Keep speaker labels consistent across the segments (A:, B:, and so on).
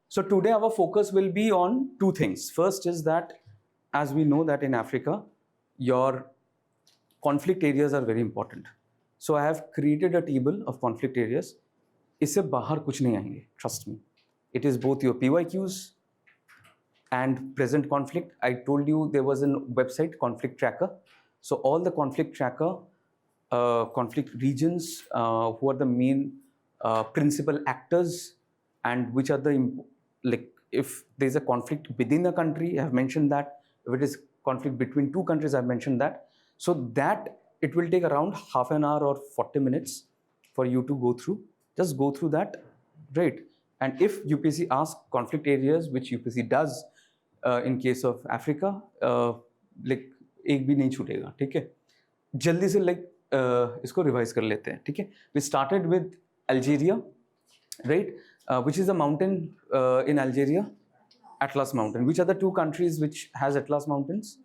A: So today our focus will be on two things. First is that, as we know that in Africa, your conflict areas are very important. So I have created a table of conflict areas. इससे बाहर कुछ नहीं आएंगे, trust me. It is both your PYQs and present conflict. I told you there was a website, conflict tracker. So all the conflict tracker, conflict regions, who are the main principal actors, and which are the, like, if there's a conflict within a country, I have mentioned that. If it is conflict between two countries, I've mentioned that. So that it will take around half an hour or 40 minutes for you to go through. Just go through that, right? And if UPSC asks conflict areas, which UPSC does in case of Africa, like एक भी नहीं छूटेगा, ठीक है? जल्दी से like इसको revise कर लेते हैं, ठीक है? We started with Algeria, right? Which is the mountain in Algeria? Atlas Mountain. Which are the two countries which has Atlas Mountains?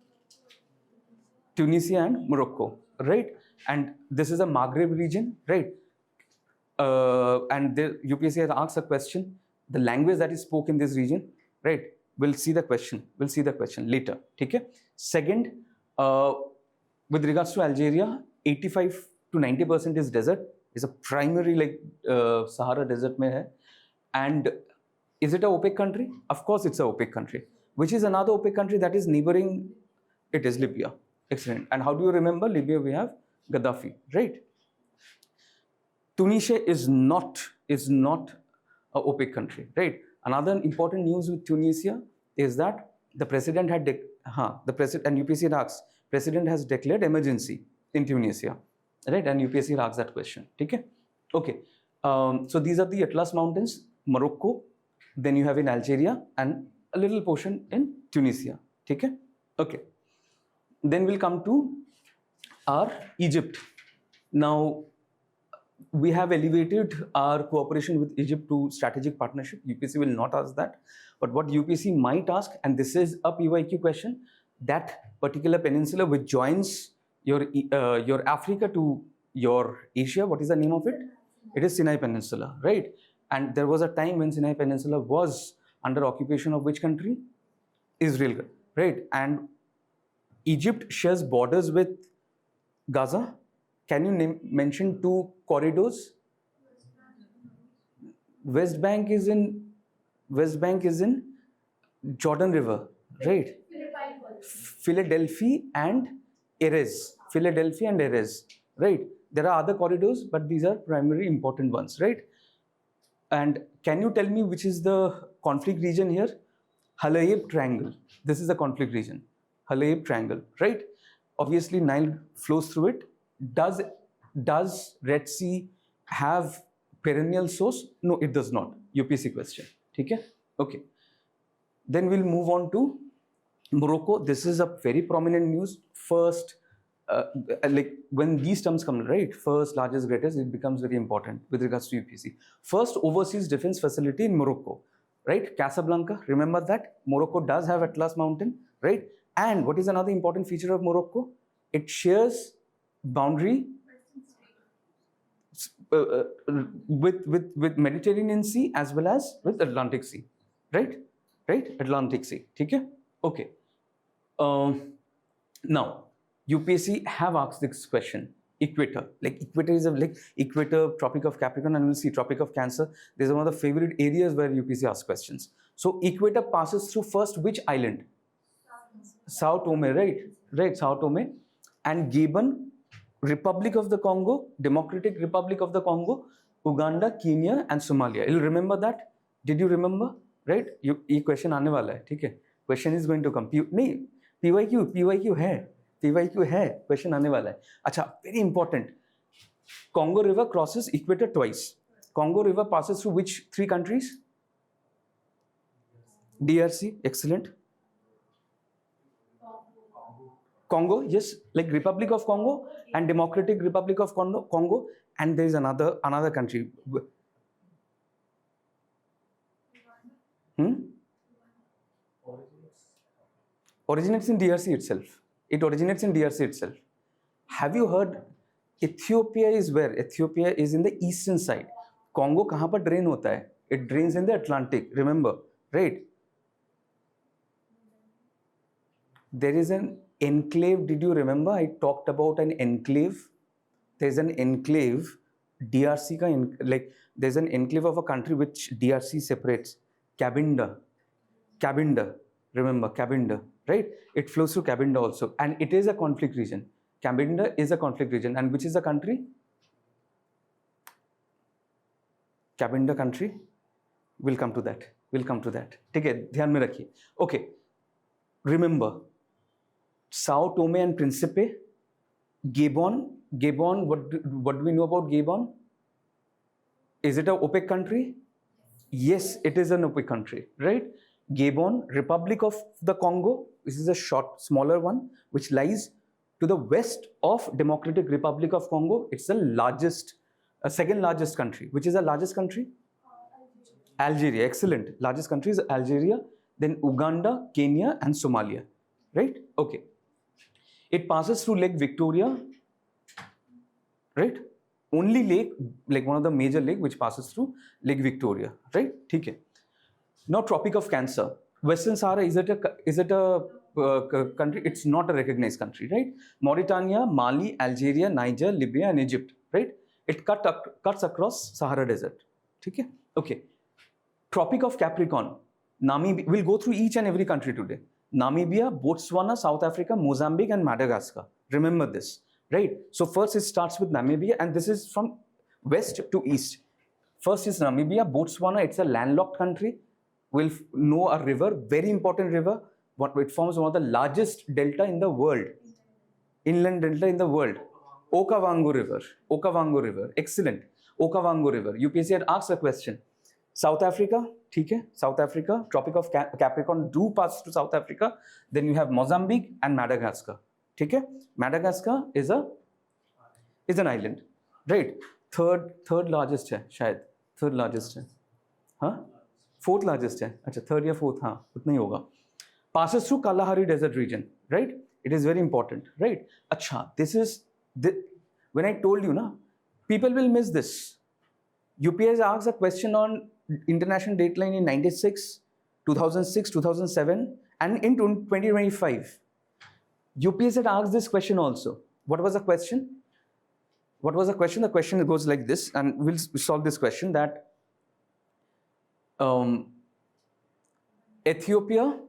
A: Tunisia and Morocco, right? And this is a Maghreb region, right? And the UPSC has asked a question, the language that is spoken in this region, right? We'll see the question. We'll see the question later. Okay. Second, with regards to Algeria, 85 to 90% is desert. It's a primary like Sahara desert mein hai. And is it a OPEC country? Of course, it's a OPEC country. Which is another OPEC country that is neighboring? It is Libya. Excellent. And how do you remember Libya? We have Gaddafi, right? Tunisia is not a OPEC country, right? Another important news with Tunisia is that the president had and UPSC asks, president has declared emergency in Tunisia, right? And UPSC asks that question. Okay. So these are the Atlas Mountains, Morocco. Then you have in Algeria and a little portion in Tunisia. Okay. Then we'll come to our Egypt. Now, we have elevated our cooperation with Egypt to strategic partnership. UPSC will not ask that. But what UPSC might ask, and this is a PYQ question, that particular peninsula which joins your Africa to your Asia, what is the name of it? It is Sinai Peninsula, right? And there was a time when Sinai Peninsula was under occupation of which country? Israel, right? And Egypt shares borders with Gaza. Can you mention two corridors? West Bank is in Jordan River, right? Philadelphia and Erez, right? There are other corridors, but these are primary important ones, right? And can you tell me which is the conflict region here? Halayeb Triangle. This is the conflict region. Halayeb Triangle, right? Obviously, Nile flows through it. Does Red Sea have perennial source? No, it does not. UPSC question. Okay. Then we'll move on to Morocco. This is a very prominent news. First, like when these terms come, right? First, largest, greatest, it becomes very important with regards to UPSC. First overseas defense facility in Morocco, right? Casablanca, remember that? Morocco does have Atlas Mountain, right? And what is another important feature of Morocco? It shares boundary with Mediterranean Sea as well as with Atlantic Sea, right? Atlantic Sea. Okay. Now, UPSC have asked this question. Equator, like equator is equator, Tropic of Capricorn, and we'll see Tropic of Cancer. These are one of the favorite areas where UPSC asks questions. So equator passes through first which island? Sao Tome, right? Sao Tome and Gabon, Republic of the Congo, Democratic Republic of the Congo, Uganda, Kenya, and Somalia. You'll remember that? Did you remember? Right? ये question आने वाला है, ठीक है? Question is going to come. नहीं, PYQ है. Question आने वाला है. अच्छा, very important. Congo River crosses equator twice. Congo River passes through which three countries? DRC, excellent. Congo, yes, like Republic of Congo and Democratic Republic of Congo, and there is another country. Originates in DRC itself. It originates in DRC itself. Have you heard? Ethiopia is where? Ethiopia is in the eastern side. Congo कहाँ पर drain होता है? It drains in the Atlantic. Remember, right? There is an enclave. Did you remember I talked about an enclave? There's an enclave, DRC ka like there's an enclave of a country which DRC separates. Cabinda. Remember Cabinda, right? It flows through Cabinda also, and it is a conflict region. Cabinda is a conflict region, and which is the country? Cabinda country. We'll come to that. ठीक है, ध्यान में रखिए. Okay. Remember, Sao Tome and Principe, Gabon. What do we know about Gabon? Is it an OPEC country? Yes, it is an OPEC country, right? Gabon, Republic of the Congo. This is a smaller one, which lies to the west of Democratic Republic of Congo. It's the second largest country. Which is the largest country? Algeria. Excellent. Largest country is Algeria. Then Uganda, Kenya, and Somalia, right? Okay. It passes through Lake Victoria, right? Only lake, like one of the major lake which passes through Lake Victoria, right? Okay. Now, Tropic of Cancer. Western Sahara, is it a country? It's not a recognized country, right? Mauritania, Mali, Algeria, Niger, Libya, and Egypt, right? It cuts across Sahara Desert. Okay. Okay. Tropic of Capricorn. Namibia. We'll go through each and every country today. Namibia, Botswana, South Africa, Mozambique, and Madagascar. Remember this, right? So first it starts with Namibia, and this is from west to east. First is Namibia, Botswana. It's a landlocked country. We'll know a river, very important river. It forms one of the largest delta in the world, inland delta in the world. Okavango River. Excellent. Okavango River. UPSC had asked a question. South Africa, South Africa, Tropic of Capricorn do pass to South Africa. Then you have Mozambique and Madagascar. Madagascar is an island, right? Third largest है शायद. Third largest है. हाँ? Fourth largest है. अच्छा, third या fourth, हाँ, उतना ही होगा. Passes through Kalahari Desert region, right? It is very important, right? अच्छा, when I told you na, people will miss this. UPSC asks a question on international dateline in 96, 2006, 2007, and in 2025. UPSC had asked this question also. What was the question? The question goes like this, and we'll solve this question that Ethiopia,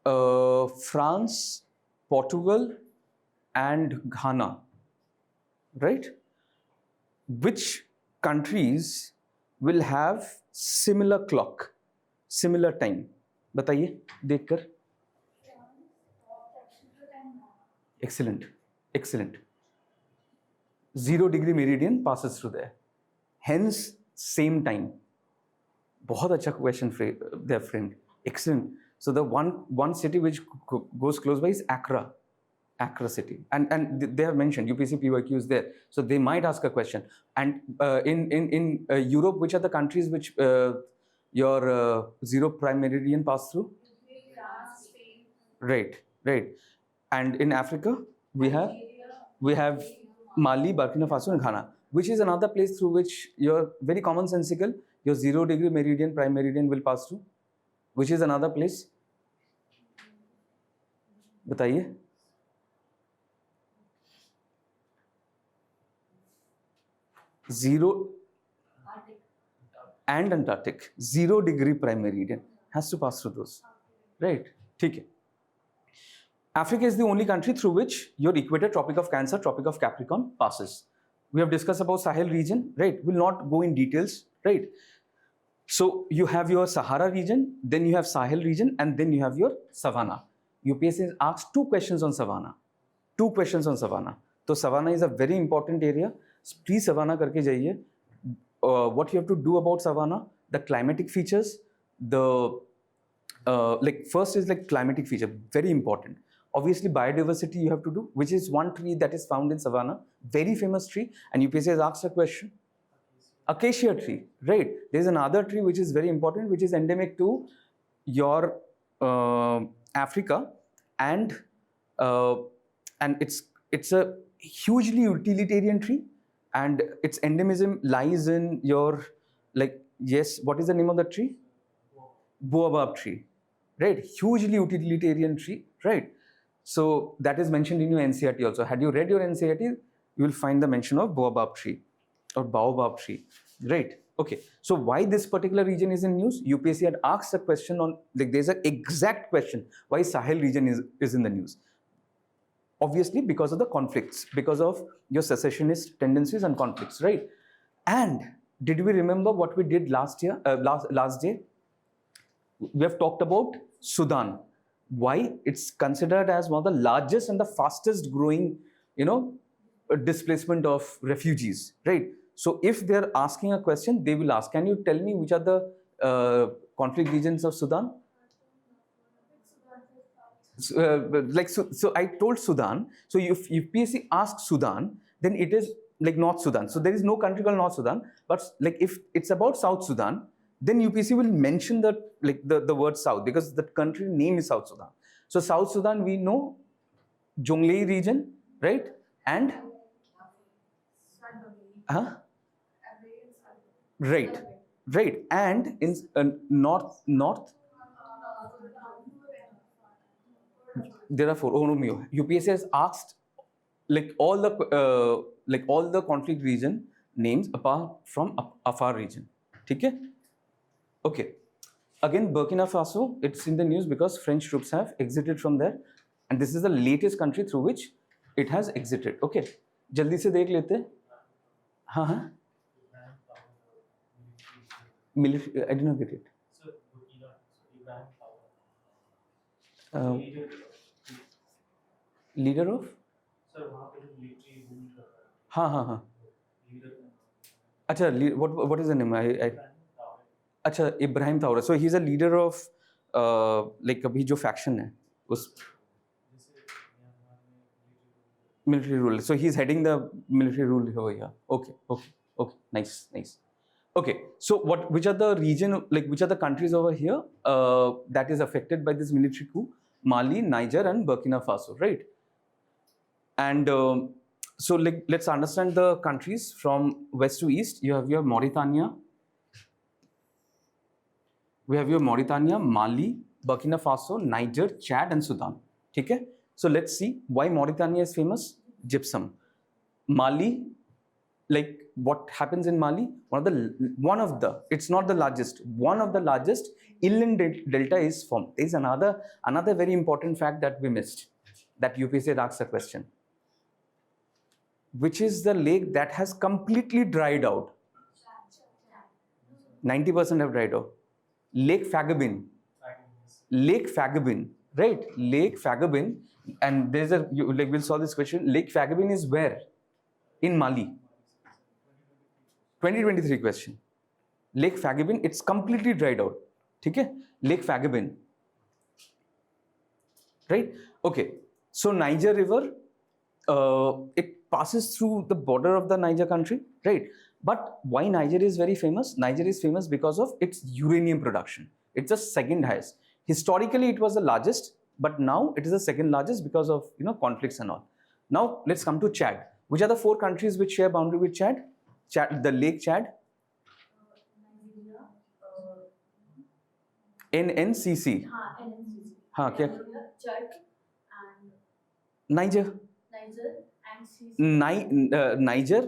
A: France, Portugal, and Ghana, right? Which countries will have similar clock, similar time? बताइए देखकर. Excellent. 0 degree meridian passes through there. Hence, same time. बहुत अच्छा question there, friend. Excellent. So the one city which goes close by is Accra city, and they have mentioned UPSC PYQ is there, so they might ask a question. And in Europe, which are the countries which your 0 prime meridian pass through? Right. And in Africa, we have Mali, Burkina Faso, and Ghana, which is another place through which your very commonsensical, your 0 degree meridian, prime meridian will pass through. Which is another place? बताइए. Zero and Antarctic. 0 degree prime meridian has to pass through those, right? Okay. Africa is the only country through which your equator, Tropic of Cancer, Tropic of Capricorn passes. We have discussed about Sahel region, right? We'll not go in details, right? So you have your Sahara region, then you have Sahel region, and then you have your savanna. UPSC asked 2 questions on savanna. So savanna is a very important area. Please savanna करके जाइए. What you have to do about savanna? The climatic features. First is like climatic feature, very important. Obviously, biodiversity you have to do, which is one tree that is found in savanna, very famous tree, and UPSC has asked a question. Acacia tree, right? There is another tree which is very important, which is endemic to your Africa, and it's a hugely utilitarian tree, and its endemism lies in your what is the name of the tree? baobab tree, right? Hugely utilitarian tree, right? So that is mentioned in your NCERT also. Had you read your NCERT, you will find the mention of baobab tree or baobab tree, right? Okay, so why this particular region is in news? UPSC had asked a question on, like there's an exact question, why Sahel region is in the news? Obviously because of the conflicts, because of your secessionist tendencies and conflicts, right? And did we remember what we did last year, last day? We have talked about Sudan. Why it's considered as one of the largest and the fastest growing, displacement of refugees, right? So if they're asking a question, they will ask, can you tell me which are the conflict regions of Sudan? So I told Sudan. So if UPSC asks Sudan, then it is like North Sudan. So there is no country called North Sudan. But like if it's about South Sudan, then UPSC will mention the word South, because the country name is South Sudan. So South Sudan, we know Jonglei region, right? And right. And in north, there are 4. Oh no, UPSC has asked like all the conflict region names apart from Afar region. Okay. Okay. Again, Burkina Faso, it's in the news because French troops have exited from there, and this is the latest country through which it has exited. Okay. जल्दी से देख लेते हैं. हाँ. Military. I did not get it. Leader of? हाँ. अच्छा, what is the name? अच्छा, Ibrahim Traore. So he's a leader of like अभी जो faction है उस military rule. So he's heading the military rule over here. Okay. Nice. Okay. So which are the region, like which are the countries over here that is affected by this military coup? Mali, Niger, and Burkina Faso, right? And so let's understand the countries from west to east. You have your Mauritania. We have your Mauritania, Mali, Burkina Faso, Niger, Chad, and Sudan. Okay? So let's see why Mauritania is famous. Gypsum. Mali, like what happens in Mali? One of the, it's not the largest, one of the largest inland delta is formed. There is another very important fact that we missed, that UPSC had asked a question. Which is the lake that has completely dried out? 90% have dried out. Lake Fagabin. Lake Fagabin, right? Lake Fagabin, and there's we'll solve this question. Lake Fagabin is where? In Mali. 2023 question. Lake Fagabin, it's completely dried out. Okay? Lake Fagabin. Right? Okay. So Niger River, it passes through the border of the Niger country, right? But why Niger is very famous? Niger is famous because of its uranium production. It's the second highest. Historically, it was the largest, but now it is the second largest because of conflicts and all. Now let's come to Chad. Which are the 4 countries which share boundary with Chad? The Lake Chad. NNCC. हाँ क्या? Niger.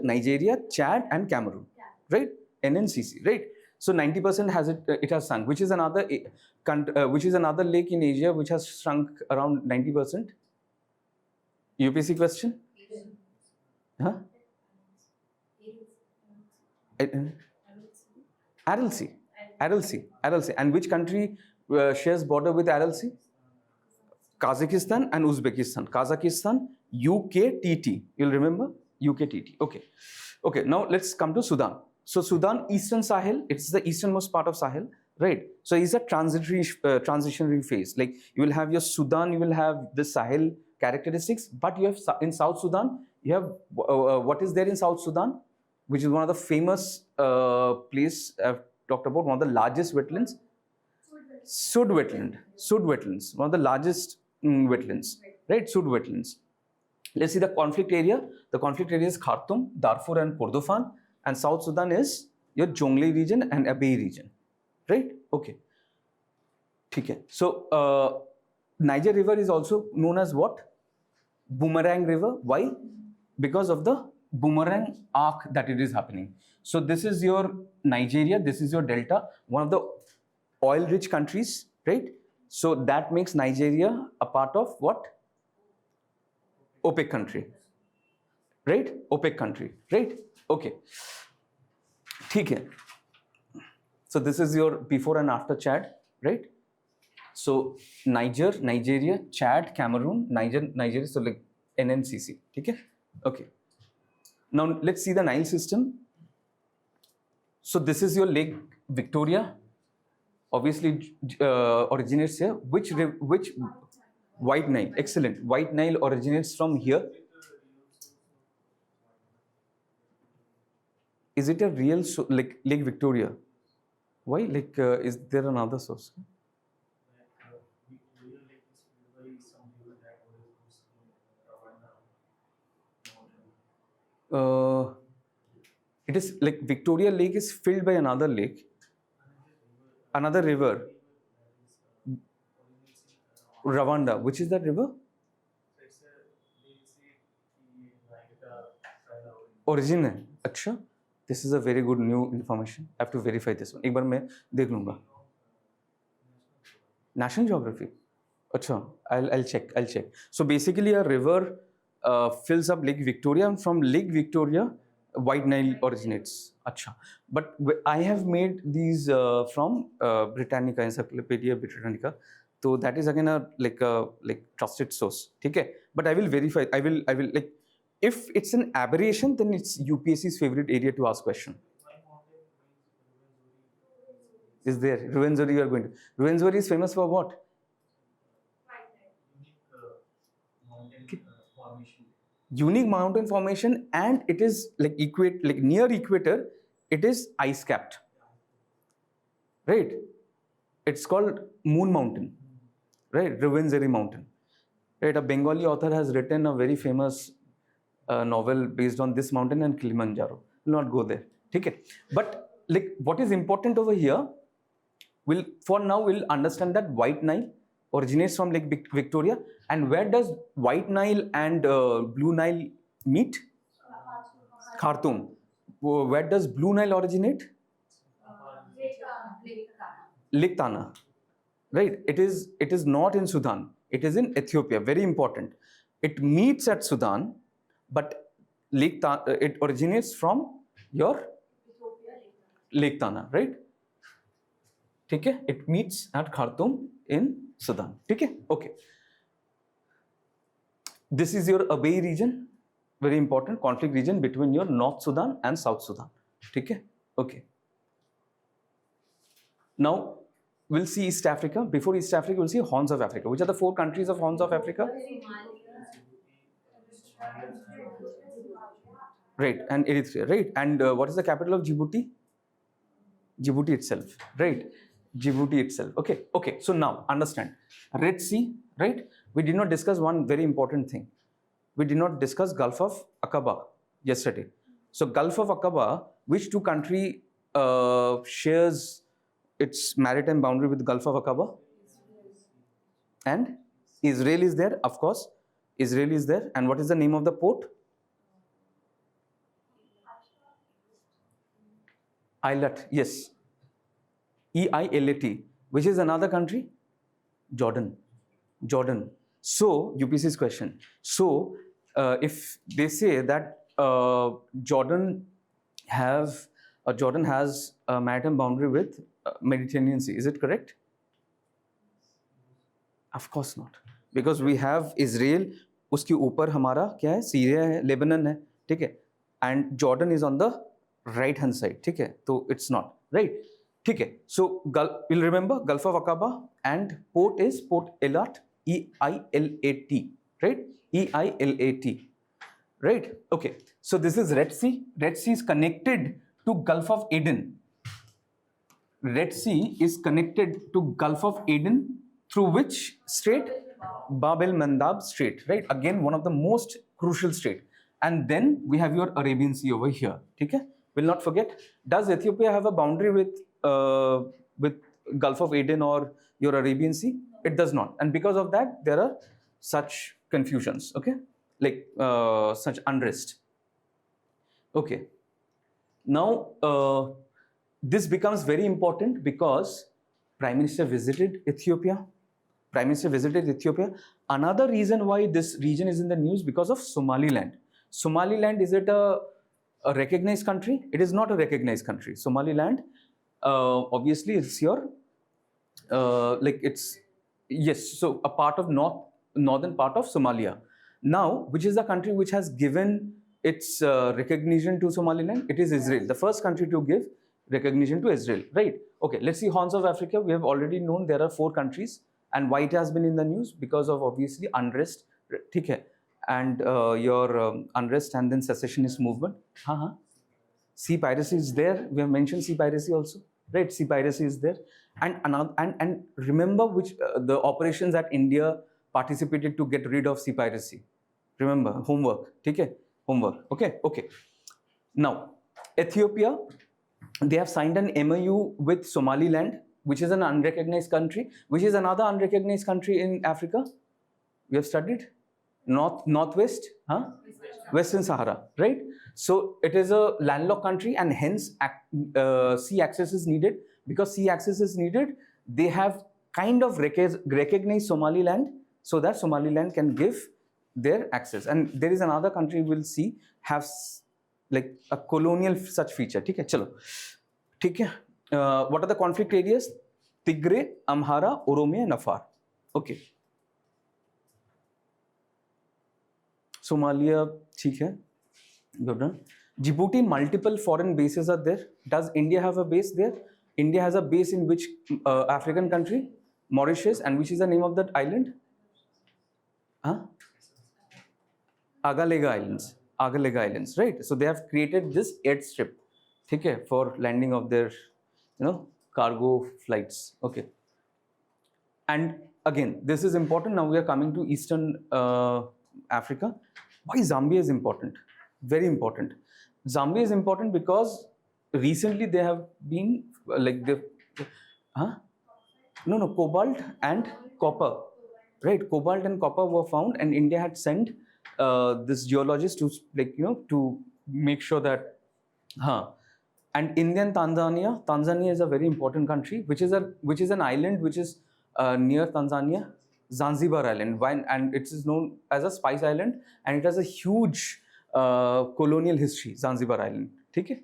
A: Nigeria, Chad, and Cameroon, right? NNCC, right? So 90% has it has sunk. Which is another lake in Asia which has shrunk around 90%? UPSC question? Huh? Aralsi. And which country shares border with Aralsi? Kazakhstan and Uzbekistan. Kazakhstan, UKTT. You'll remember? UKTT. Okay. Now let's come to Sudan. So Sudan, Eastern Sahel, it's the easternmost part of Sahel, right? So it's a transitionary phase. Like you will have your Sudan, you will have the Sahel characteristics, but you have in South Sudan, you have what is there in South Sudan, which is one of the famous place I've talked about, one of the largest wetlands. Sud wetlands, one of the largest wetlands, right? Sud wetlands. Let's see the conflict area. The conflict area is Khartoum, Darfur, and Kordofan, and South Sudan is your Jonglei region and Abyei region, right? Okay. ठीक है. So Niger River is also known as what? Boomerang River. Why? Because of the boomerang arc that it is happening. So this is your Nigeria, this is your delta, one of the oil rich countries, right? So that makes Nigeria a part of what? OPEC country, right? OPEC country, right? Okay. ठीक है. So this is your before and after Chad, right? So Nigeria, Chad, Cameroon, Nigeria, so like NNCC, ठीक है? Okay. Now let's see the Nile system. So this is your Lake Victoria. Obviously originates here. Which White Nile? Excellent. White Nile originates from here. Is it a real like Lake Victoria? Why? Like, is there another source? It is like Victoria Lake is filled by another lake, another river. Rwanda. Which is that river? Origin है. अच्छा. This is a very good new information. I have to verify this one. एक बार मैं देख लूँगा. National Geography. अच्छा. I'll check. So basically a river fills up Lake Victoria, and from Lake Victoria White Nile originates. अच्छा. But I have made these from Britannica, Encyclopedia Britannica. So that is again a like trusted source. ठीक है. But I will verify. I will like, if it's an aberration, then it's UPSC's favorite area to ask question. Is there Ruwenzori? You are going to. Ruwenzori is famous for what? Unique mountain formation, and it is like near equator. It is ice capped, right? It's called Moon Mountain, right? Ruwenzori Mountain, right? A Bengali author has written a very famous novel based on this mountain and Kilimanjaro. Will not go there. Okay, but like what is important over here, we'll understand that White Nile originates from Lake Victoria. And where does White Nile and Blue Nile meet? Khartoum. Where does Blue Nile originate? Lake Tana. Right. It is not in Sudan. It is in Ethiopia. Very important. It meets at Sudan, but it originates from your Lake Tana, right? ठीक है. It meets at Khartoum in Sudan. ठीक है. Okay. This is your Abyei region, very important conflict region between your North Sudan and South Sudan. ठीक है. Okay. Now we'll see East Africa. Before East Africa, we'll see Horns of Africa. Which are the 4 countries of Horns of Africa? Right, and Eritrea, right? And what is the capital of Djibouti? Djibouti itself, right? Djibouti itself. Okay. So now understand Red Sea, right? We did not discuss one very important thing. We did not discuss Gulf of Aqaba yesterday. So Gulf of Aqaba, which 2 country shares its maritime boundary with Gulf of Aqaba? And Israel is there, of course. Israel is there. And what is the name of the port? Eilat, yes. EILAT. Which is another country? Jordan. So, UPSC's question. So, if they say that Jordan has a maritime boundary with Mediterranean Sea, is it correct? Of course not. Because we have Israel, उसके ऊपर हमारा क्या है? Syria है, Lebanon है, ठीक है? And Jordan is on the right hand side, ठीक है? So it's not, right? ठीक है? So we'll remember Gulf of Aqaba, and port is Port Eilat, EILAT, right? EILAT, right? Okay. So this is Red Sea. Red Sea is connected to Gulf of Aden. Red Sea is connected to Gulf of Aden through which strait? Bab el-Mandab Strait, right? Again, one of the most crucial strait. And then we have your Arabian Sea over here. Okay? Will not forget. Does Ethiopia have a boundary with Gulf of Aden or your Arabian Sea? It does not. And because of that, there are such confusions, okay? Like such unrest. Okay. Now, this becomes very important because Prime Minister visited Ethiopia. Prime Minister visited Ethiopia. Another reason why this region is in the news because of Somaliland. Somaliland, is it a recognized country? It is not a recognized country. Somaliland, obviously, it's your like it's yes. So a part of northern part of Somalia. Now, which is the country which has given its recognition to Somaliland? It is Israel, the first country to give recognition to Israel, right? Okay, let's see Horns of Africa. We have already known there are 4 countries, and why it has been in the news because of obviously unrest, okay, and your unrest and then secessionist movement. Sea piracy is there. We have mentioned sea piracy also, right? Sea piracy is there, and another and remember which the operations that India participated to get rid of sea piracy. Remember homework, okay? Homework, okay? Okay. Now, Ethiopia, they have signed an MOU with Somaliland, which is an unrecognized country, which is another unrecognized country in Africa. We have studied northwest, Western Sahara, right? So it is a landlocked country, and hence sea access is needed. Because sea access is needed, they have kind of recognized Somaliland so that Somaliland can give their access. And there is another country we'll see have like a colonial such feature. Okay, chalo. Okay. What are the conflict areas? Tigray, Amhara, Oromia, and Afar. Okay. Somalia, ठीक है. We've done. Djibouti, multiple foreign bases are there. Does India have a base there? India has a base in which African country? Mauritius. And which is the name of that island? Agalega Islands. Agalega Islands, right? So they have created this airstrip, okay, for landing of their, cargo flights. Okay. And again, this is important. Now we are coming to Eastern Africa. Why Zambia is important? Very important. Zambia is important because recently they have been like cobalt and copper, right? Cobalt and copper were found, and India had sent this geologist to to make sure that and Indian Tanzania is a very important country, which is an island which is near Tanzania, Zanzibar Island, and it is known as a spice island, and it has a huge colonial history, Zanzibar Island. Okay.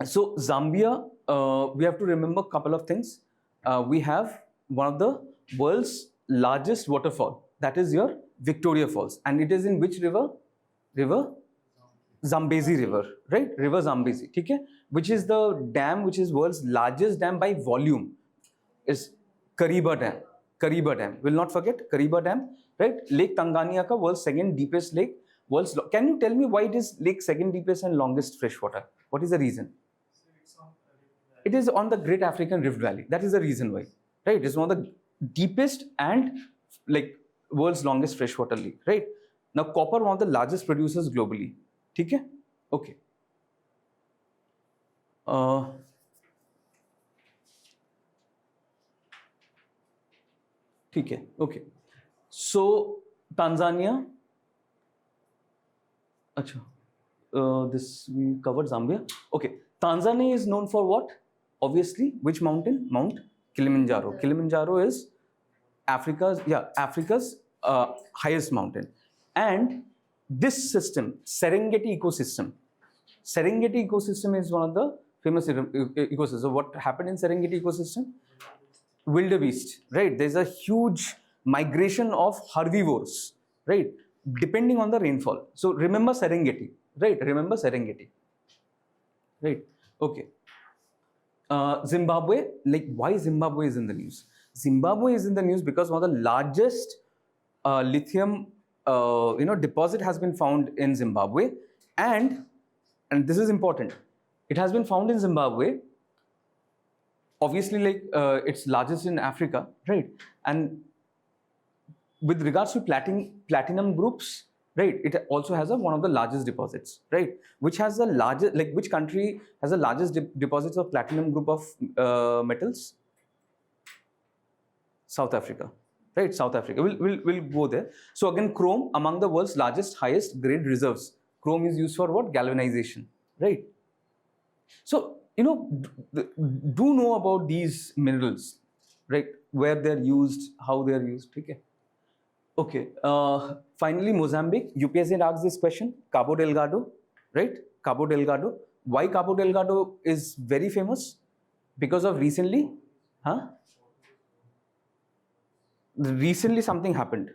A: So Zambia, we have to remember a couple of things. We have one of the world's largest waterfall, that is your Victoria Falls, and it is in which river? Zambezi River, right? River Zambezi, okay? Which is the dam which is world's largest dam by volume, is Kariba Dam. Kariba Dam, will not forget Kariba Dam, right? Lake Tanganyika, world's second deepest lake. Can you tell me why it is lake second deepest and longest freshwater? What is the reason? It is on the Great African Rift Valley. That is the reason why, right? It is one of the deepest and like world's longest freshwater lake, right? Now, copper, one of the largest producers globally. Okay? Okay. Okay. So, Tanzania. This we covered Zambia. Okay. Tanzania is known for what? Obviously, which mountain? Mount Kilimanjaro. Kilimanjaro is Africa's highest mountain. And this system, Serengeti ecosystem is one of the famous ecosystems. So what happened in Serengeti ecosystem? Wildebeest, right? There's a huge migration of herbivores, right? Depending on the rainfall. So remember Serengeti, right? Right? Okay. Zimbabwe, like why Zimbabwe is in the news? Zimbabwe is in the news because one of the largest lithium deposit has been found in Zimbabwe, and this is important. It has been found in Zimbabwe. Obviously, like it's largest in Africa, right? And with regards to platinum groups, right? It also has one of the largest deposits, right? Which has the largest, like which country has the largest deposits of platinum group of metals? South Africa, right? South Africa. We'll go there. So again, chrome, among the world's largest, highest grade reserves. Chrome is used for what? Galvanization, right? So, do know about these minerals, right? Where they're used, how they're used. Okay. Okay. Finally, Mozambique. UPSC asks this question. Cabo Delgado, right? Cabo Delgado. Why Cabo Delgado is very famous? Because of recently, recently something happened.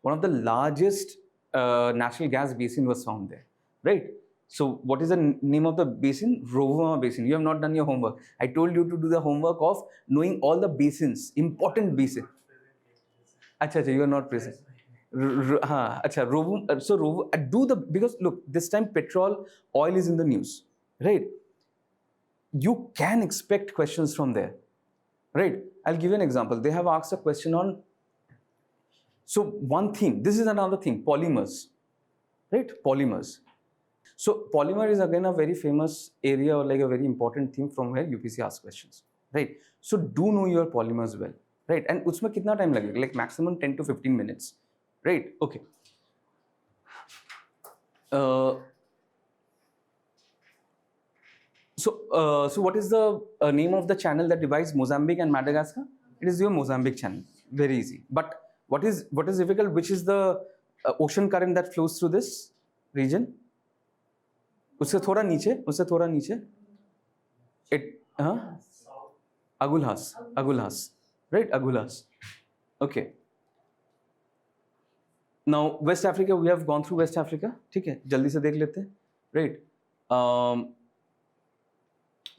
A: One of the largest natural gas basin was found there, right? So what is the name of the basin? Rovuma Basin. You have not done your homework. I told you to do the homework of knowing all the basins, important basin. Acha, you are not present. So do the, because look, this time petrol, oil is in the news, right? You can expect questions from there, right? I'll give you an example. They have asked a question on, so one thing, this is another thing, polymers, right? Polymers. So polymer is again a very famous area, or like a very important thing from where UPSC asks questions, right? So do know your polymers well, right? And usme kitna time lagega? Like maximum 10 to 15 minutes, right? Okay. So what is the name of the channel that divides Mozambique and Madagascar? It is your Mozambique channel. Very easy. But what is difficult? Which is the ocean current that flows through this region? उससे थोड़ा नीचे. Agulhas, right? Agulhas. Okay. Now West Africa, we have gone through West Africa. ठीक है, जल्दी से देख लेते हैं, right?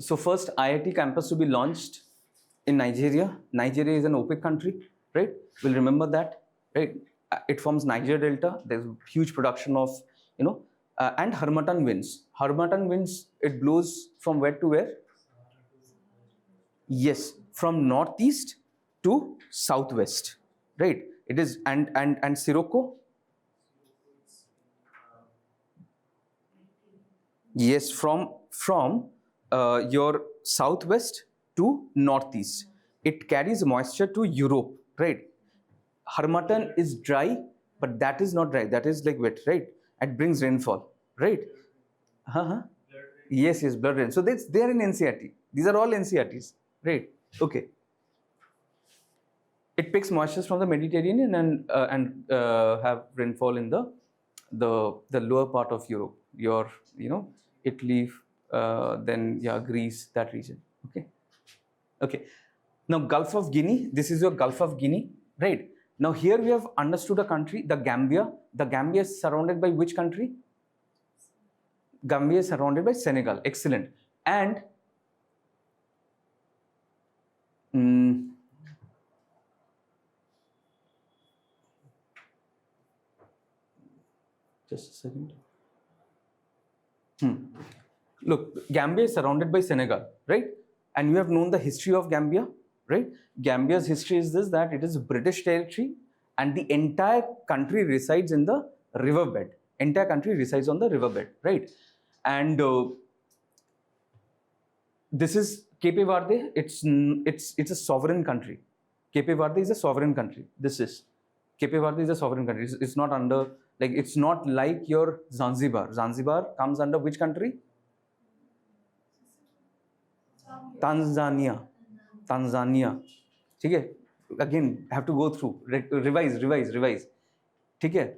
A: So first IIT campus to be launched in Nigeria. Nigeria is an OPEC country, right? We'll remember that, right? It forms Niger Delta. There's huge production of, and Harmattan winds. Harmattan winds, it blows from where to where? Yes, from northeast to southwest, right? It is, and Sirocco? Yes, from your southwest to northeast. It carries moisture to Europe, right? Harmattan is dry, but that is not dry. That is like wet, right? It brings rainfall, right? Yes, blood rain. So they are in NCERT. These are all NCERTs, right? Okay. It picks moisture from the Mediterranean and have rainfall in the lower part of Europe. Your Italy, then Greece, that region. Okay. Now Gulf of Guinea. This is your Gulf of Guinea, right? Now here we have understood a country, the Gambia. The Gambia is surrounded by which country? Gambia is surrounded by Senegal. Excellent. And just a second. Look, Gambia is surrounded by Senegal, right? And you have known the history of Gambia, right? Gambia's history is this, that it is British territory and the entire country resides in the riverbed. Entire country resides on the riverbed, right? And this is Cape Verde. It's a sovereign country. Cape Verde is a sovereign country. This is Cape Verde is a sovereign country. It's not under, like, it's not like your Zanzibar. Zanzibar comes under which country? Tanzania. Okay. Again, have to go through, revise. Okay.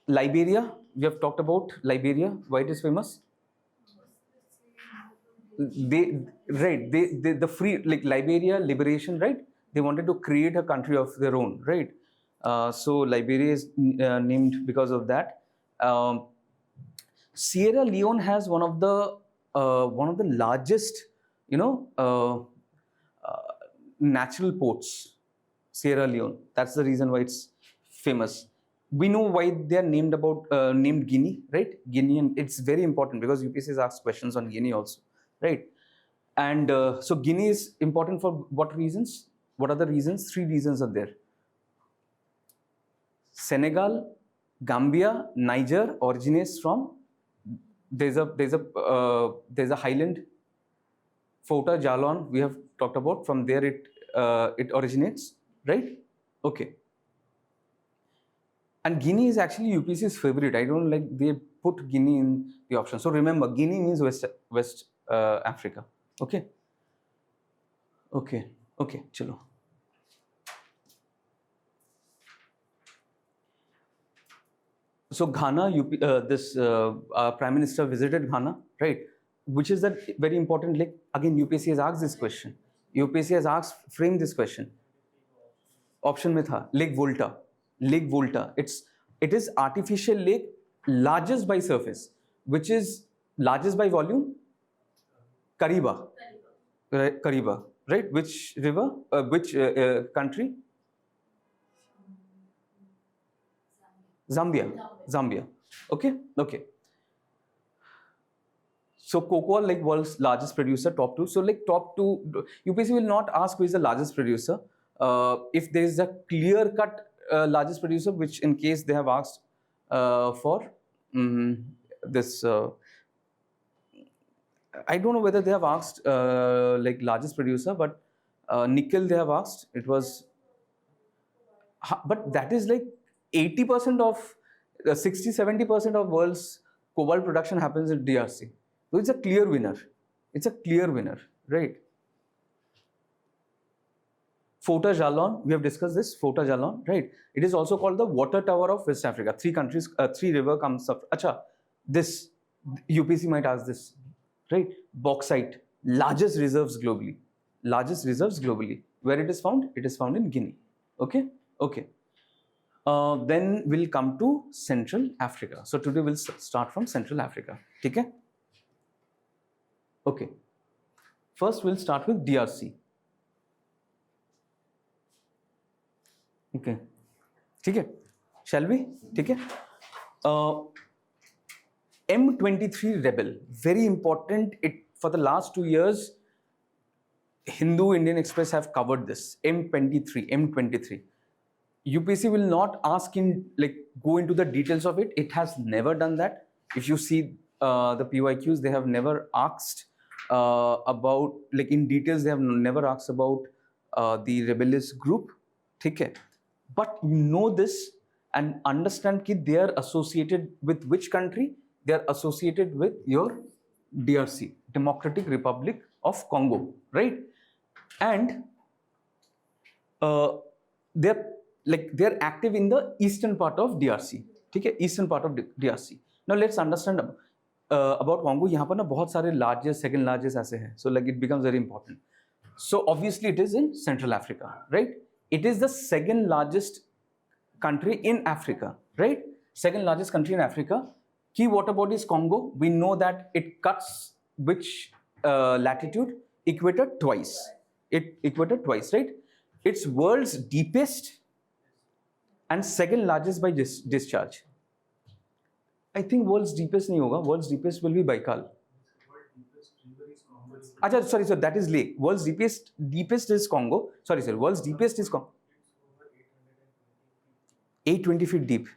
A: Liberia, we have talked about Liberia. Why it is famous? The free, like Liberia liberation, right? They wanted to create a country of their own, right? So Liberia is named because of that. Sierra Leone has one of the largest, natural ports. Sierra Leone. That's the reason why it's famous. We know why they are named Guinea, right? Guinea, and it's very important because UPSC has asked questions on Guinea also, right? And so Guinea is important for what reasons? What are the reasons? 3 reasons are there. Senegal, Gambia, Niger originates from, there's a highland, Fouta Jalon, we have talked about, from there it originates, right? Okay. And Guinea is actually UPSC's favorite. I don't like they put Guinea in the option. So remember, Guinea means West Africa. Okay. Okay. Okay. Chalo. So Ghana, Prime Minister visited Ghana, right? Which is that very important. Like again, UPSC has asked this question. UPSC has framed this question. Option में था Lake Volta. Lake Volta. It is artificial lake, largest by surface, which is largest by volume. Kariba. Kariba, right? Which river? Which country? Zambia. Okay. So cocoa, like world's largest producer, top two. So like top two, UPSC will not ask who is the largest producer. If there is a clear-cut largest producer, which in case they have asked for this, I don't know whether they have asked like largest producer, but nickel they have asked. It was, but that is like 80% of 60-70% of world's cobalt production happens in DRC. So it's a clear winner. It's a clear winner, right? Fouta Jalon, we have discussed this. Fouta Jalon, right? It is also called the water tower of West Africa. Three countries, three river comes up. Acha, this UPSC might ask this, right? Bauxite, largest reserves globally. Largest reserves globally. Where it is found? It is found in Guinea. Okay. Then we'll come to Central Africa. So today we'll start from Central Africa. Okay? Okay. First we'll start with DRC. Okay. Okay. Shall we? Okay. M23 rebel, very important. For the last 2 years, Hindu Indian Express have covered this. M23. UPSC will not ask go into the details of it. It has never done that. If you see the PYQs, they have never asked about, like in details, they have never asked about the rebellious group. Okay. But you know this and understand that they are associated with which country? They are associated with your DRC, Democratic Republic of Congo, right? And they're active in the eastern part of DRC. Okay? Eastern part of DRC. Now let's understand about Congo. यहाँ पर ना बहुत सारे largest, second largest ऐसे हैं. So like it becomes very important. So obviously it is in Central Africa, right? It is the second largest country in Africa, right? Second largest country in Africa. Key water body is Congo. We know that it cuts which latitude? Equator twice. Equator twice, right? It's world's deepest and second largest by discharge. I think world's deepest nahi hoga. World's deepest will be Baikal. Achha, sorry, so that is lake. World's deepest is Congo. Sorry, sir. World's deepest is Congo. 820 feet deep.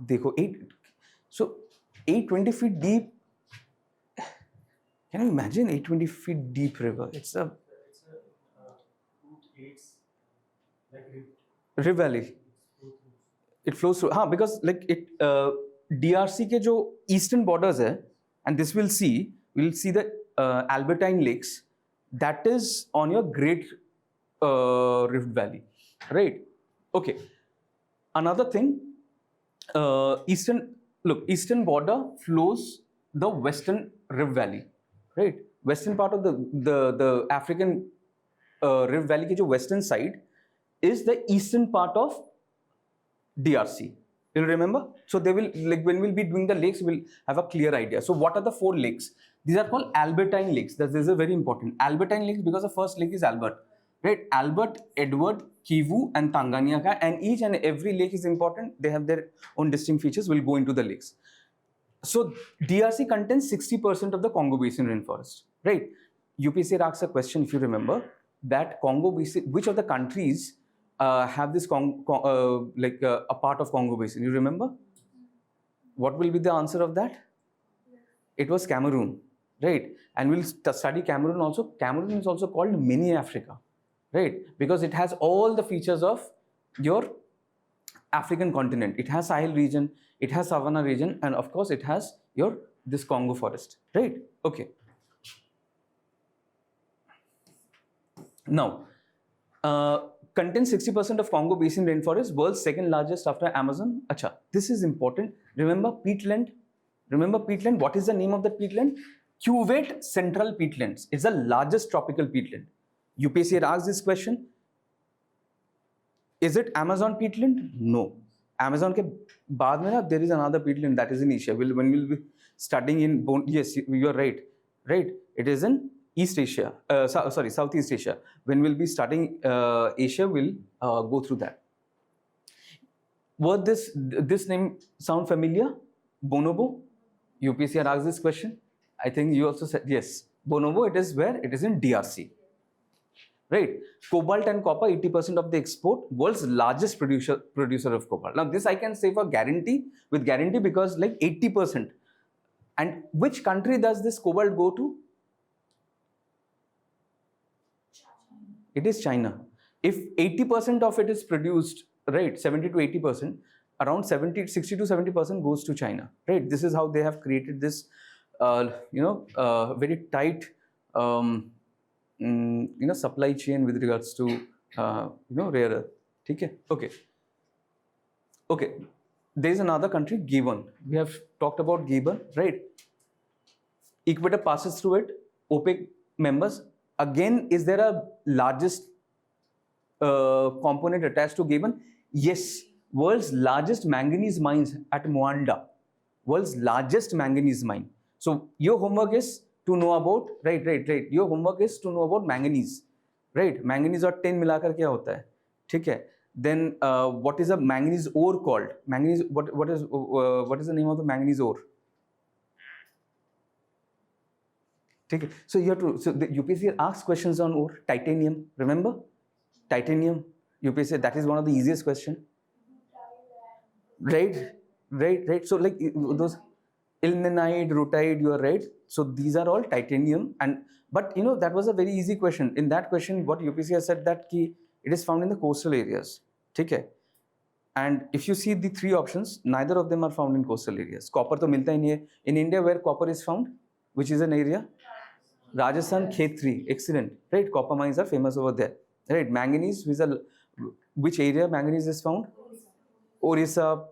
A: Dekho, 820 feet deep. Can you imagine 820 feet deep river? It's a river valley. It flows through. Because like it DRC ke jo eastern borders hai, and this we'll see the Albertine lakes. That is on your Great Rift Valley, right? Okay. Another thing, eastern border flows the Western Rift Valley, right? Western part of the African Rift Valley ke jo western side is the eastern part of DRC. You'll remember? So they will, like when we'll be doing the lakes, we'll have a clear idea. So what are the 4 lakes? These are called Albertine lakes. This is a very important. Albertine lakes because the first lake is Albert, right? Albert, Edward, Kivu and Tanganyika, and each and every lake is important. They have their own distinct features. We'll go into the lakes. So DRC contains 60% of the Congo Basin rainforest, right? UPSC asks a question, if you remember, that Congo Basin, which of the countries have this a part of Congo Basin? You remember? What will be the answer of that? It was Cameroon, right? And we'll study Cameroon also. Cameroon is also called mini Africa, right? Because it has all the features of your African continent. It has Sahel region, it has savanna region, and of course it has your this Congo forest, right? Okay. Now, contains 60% of Congo Basin rainforest, world's second largest after Amazon. Acha, this is important. Remember peatland? Remember peatland? What is the name of the peatland? Cuvette Central Peatlands. It's the largest tropical peatland. UPSC had asked this question. Is it Amazon peatland? No. Amazon ke baad mein na, there is another peatland that is in Asia. When we'll be studying in, yes, you are right. Right? It is in East Asia, Southeast Asia. When we'll be studying Asia, we'll go through that. Would this name sound familiar? Bonobo? UPSC had asked this question. I think you also said yes. Bonobo, it is where? It is in DRC. Right? Cobalt and copper, 80% of the export. World's largest producer of cobalt. Now this I can say for guarantee, with guarantee, because like 80%. And which country does this cobalt go to? It is China. If 80% of it is produced, right, 70 to 80%, around 60 to 70% goes to China, right? This is how they have created this, very tight, supply chain with regards to, rare earth. Okay. Okay. There is another country, Gabon. We have talked about Gabon, right? Equator passes through it. OPEC members. Again, is there a largest component attached to Gabon? Yes. World's largest manganese mines at Moanda. World's largest manganese mine. So your homework is to know about, right. Your homework is to know about manganese, right? Manganese और tin मिलाकर क्या होता है? ठीक है? Then what is a manganese ore called? Manganese. What is the name of the manganese ore? Okay. So you have to. So the UPSC asks questions on ore. Titanium. Remember, titanium. UPSC. That is one of the easiest question. Right. So like those ilmenite, rutile. You are right. So these are all titanium. But that was a very easy question. In that question, what UPSC has said that it is found in the coastal areas. Okay. And if you see the three options, neither of them are found in coastal areas. Copper to milta nahi hai. In India, where copper is found, which is an area? Rajasthan, Khetri. Excellent. Right? Copper mines are famous over there. Right? Manganese, which area manganese is found? Orissa,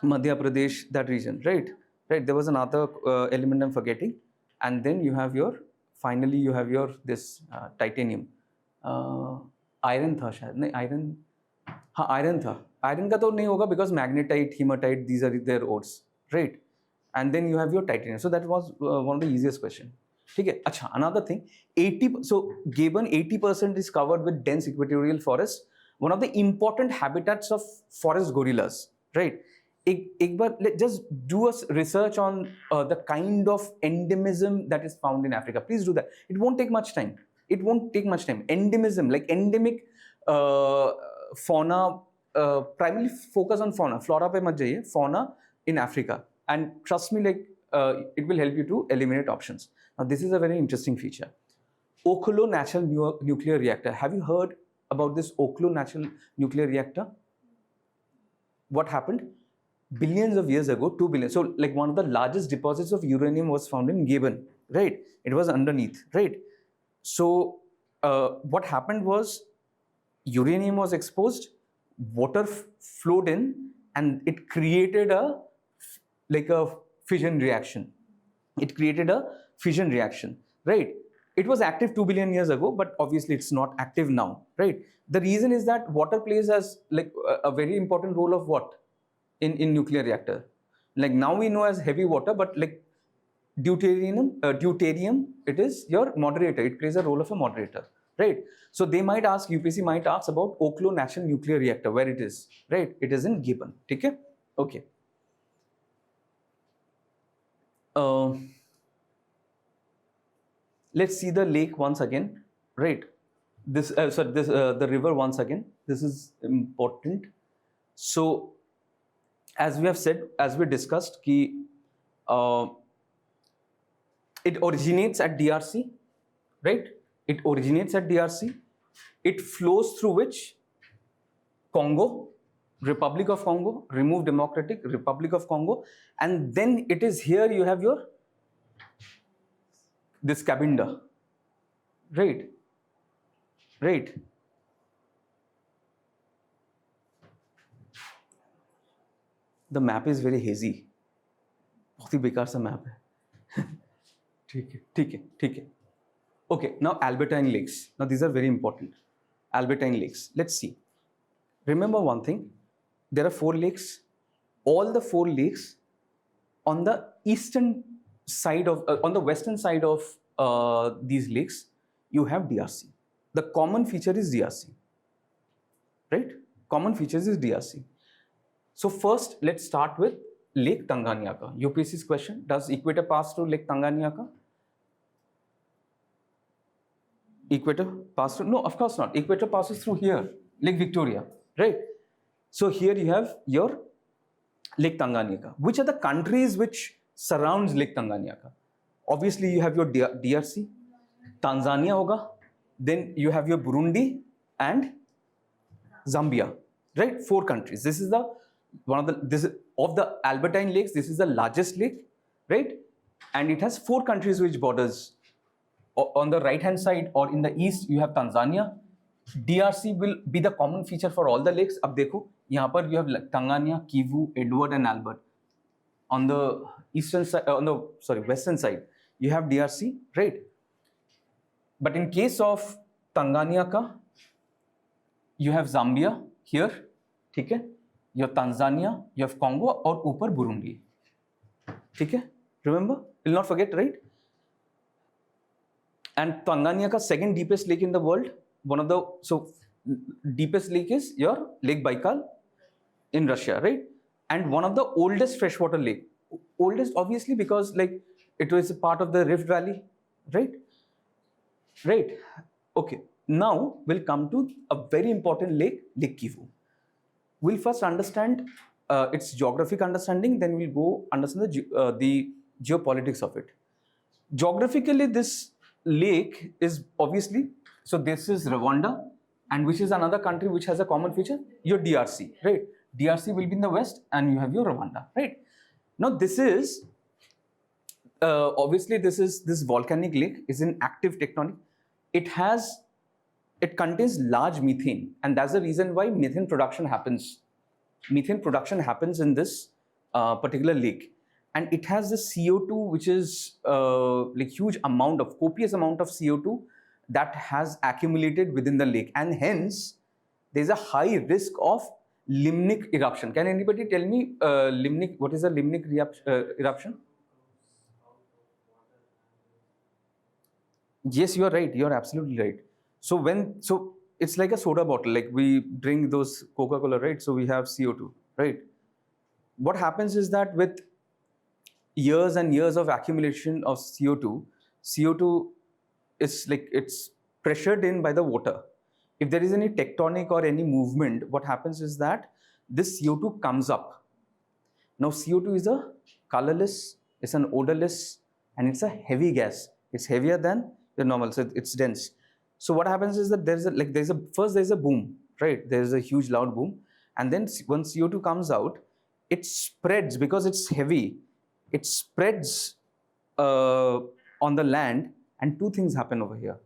A: Madhya Pradesh, that region. Right? There was another element I'm forgetting. And then you have finally you have this titanium. Iron tha shayad. No, iron. Iron tha. Iron ka to nahi hoga because magnetite, hematite, these are their ores. Right? And then you have your titanium. So that was one of the easiest questions. Okay. Achha, another thing, so Gabon 80% is covered with dense equatorial forest, one of the important habitats of forest gorillas, right? Let's just do a research on the kind of endemism that is found in Africa. Please do that. It won't take much time. Endemism, like endemic fauna, primarily focus on fauna. Flora pe mat jaiye, fauna in Africa. And trust me, it will help you to eliminate options. Now, this is a very interesting feature. Oklo Natural Nuclear Reactor. Have you heard about this Oklo Natural Nuclear Reactor? What happened? Billions of years ago, 2 billion. So, like one of the largest deposits of uranium was found in Gabon, right? It was underneath, right? So, what happened was uranium was exposed, water flowed in, and it created a fission reaction. Right? It was active 2 billion years ago, but obviously it's not active now, right? The reason is that water plays as a very important role of what in nuclear reactor. Like now we know as heavy water, but like deuterium, it is your moderator. It plays a role of a moderator, right? So they might ask, UPSC might ask about Oklo National Nuclear Reactor, where it is, right? It is in Gabon. Okay. Let's see the lake once again, right? The river once again. This is important. So, as we have said, as we discussed, it originates at DRC, right? It originates at DRC. It flows through which? Congo, Republic of Congo, remove Democratic Republic of Congo, and then it is here you have your this Cabinda, right? Right. The map is very hazy. बहुत ही बेकार सा map है. ठीक है, ठीक है, ठीक है. Okay, now Albertine Lakes. Now these are very important. Albertine Lakes. Let's see. Remember one thing. There are 4 lakes. All the 4 lakes on the eastern side of, on the western side of these lakes, you have DRC. The common feature is DRC. Right? Common features is DRC. So first, let's start with Lake Tanganyika. UPSC's question: does equator pass through Lake Tanganyika? Equator pass through? No, of course not. Equator passes through here, Lake Victoria, right? So here you have your Lake Tanganyika. Which are the countries which surrounds Lake Tanganyika? Obviously, you have your DRC, Tanzania hoga, then you have your Burundi and Zambia, right? 4 countries. This is the one of the of the Albertine lakes. This is the largest lake, right? And it has 4 countries which borders. On the right hand side or in the east, you have Tanzania. DRC will be the common feature for all the lakes. Ab dekho, yahan par you have Tanganyika, Kivu, Edward, and Albert. On the eastern side, western side, you have DRC, right? But in case of Tanganyika, you have Zambia here, ठीक है? You have Tanzania, you have Congo, और ऊपर Burundi, ठीक है? Remember, will not forget, right? And Tanganyika, second deepest lake in the world. One of the deepest lake is your Lake Baikal in Russia, right? And one of the oldest freshwater lake. Oldest, obviously, because like it was a part of the Rift Valley, right? Right. Okay. Now we'll come to a very important lake, Lake Kivu. We'll first understand its geographic understanding, then we'll go understand the geopolitics of it. Geographically, this lake is obviously, so this is Rwanda, and which is another country which has a common feature, your DRC, right? DRC will be in the west and you have your Rwanda, right? Now this is, obviously this volcanic lake is in active tectonic. It contains large methane, and that's the reason why methane production happens. Methane production happens in this particular lake. And it has the CO2, which is like huge amount of, copious amount of CO2 that has accumulated within the lake. And hence, there's a high risk of limnic eruption. Can anybody tell me what is a limnic eruption? Yes, you are right. You are absolutely right. So it's like a soda bottle, like we drink those Coca-Cola, right? So we have CO2, right? What happens is that with years and years of accumulation of CO2 is like it's pressured in by the water. If there is any tectonic or any movement, what happens is that this CO2 comes up. Now CO2 is a colorless, it's an odorless, and it's a heavy gas. It's heavier than the normal, so it's dense. So what happens is that there's a boom, right? There's a huge loud boom, and then when CO2 comes out, it spreads because it's heavy. It spreads on the land, and 2 things happen over here.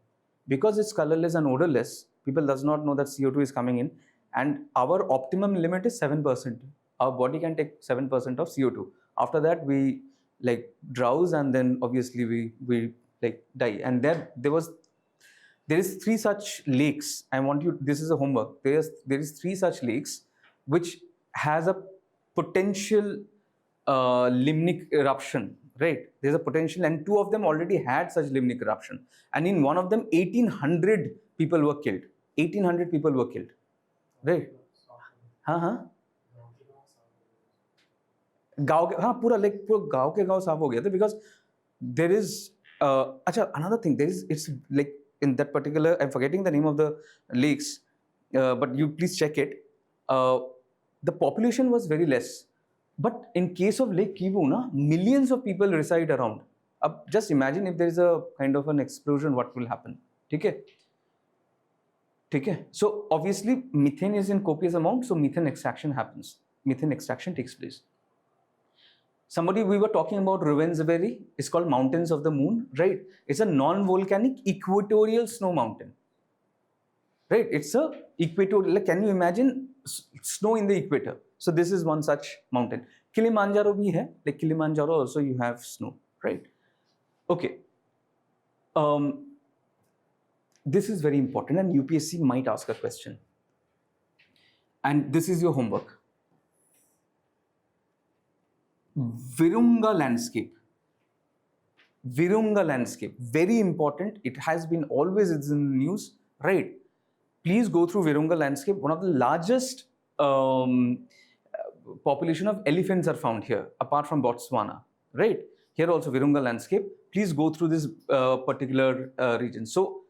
A: Because it's colorless and odorless, people does not know that CO2 is coming in, and our optimum limit is 7%. Our body can take 7% of CO2. After that, we like drowse, and then obviously we like die. And there is 3 such lakes. I want you, this is a homework. There is 3 such lakes which has a potential limnic eruption, right? There's a potential, and 2 of them already had such limnic eruption. And in one of them, 1,800 people were killed. 1,800 people were killed, right? पूरा गाँव के गाँव साफ हो गया था, because there is another thing. It's like in that particular, I'm forgetting the name of the lakes, but you please check it. The population was very less. But in case of Lake Kivu, na, millions of people reside around. Just imagine if there is a kind of an explosion, what will happen? Okay? So obviously methane is in copious amount, so methane extraction happens. Methane extraction takes place. Somebody we were talking about Ravensbury is called Mountains of the Moon, right? It's a non-volcanic equatorial snow mountain, right? It's a equatorial. Like, can you imagine snow in the equator? So this is one such mountain. Kilimanjaro bhi hai. Like Kilimanjaro also you have snow, right? Okay. This is very important, and UPSC might ask a question. And this is your homework. Virunga landscape. Virunga landscape. Very important. It has been always in the news, right? Please go through Virunga landscape. One of the largest population of elephants are found here, apart from Botswana, right? Here also Virunga landscape. Please go through this particular region. So,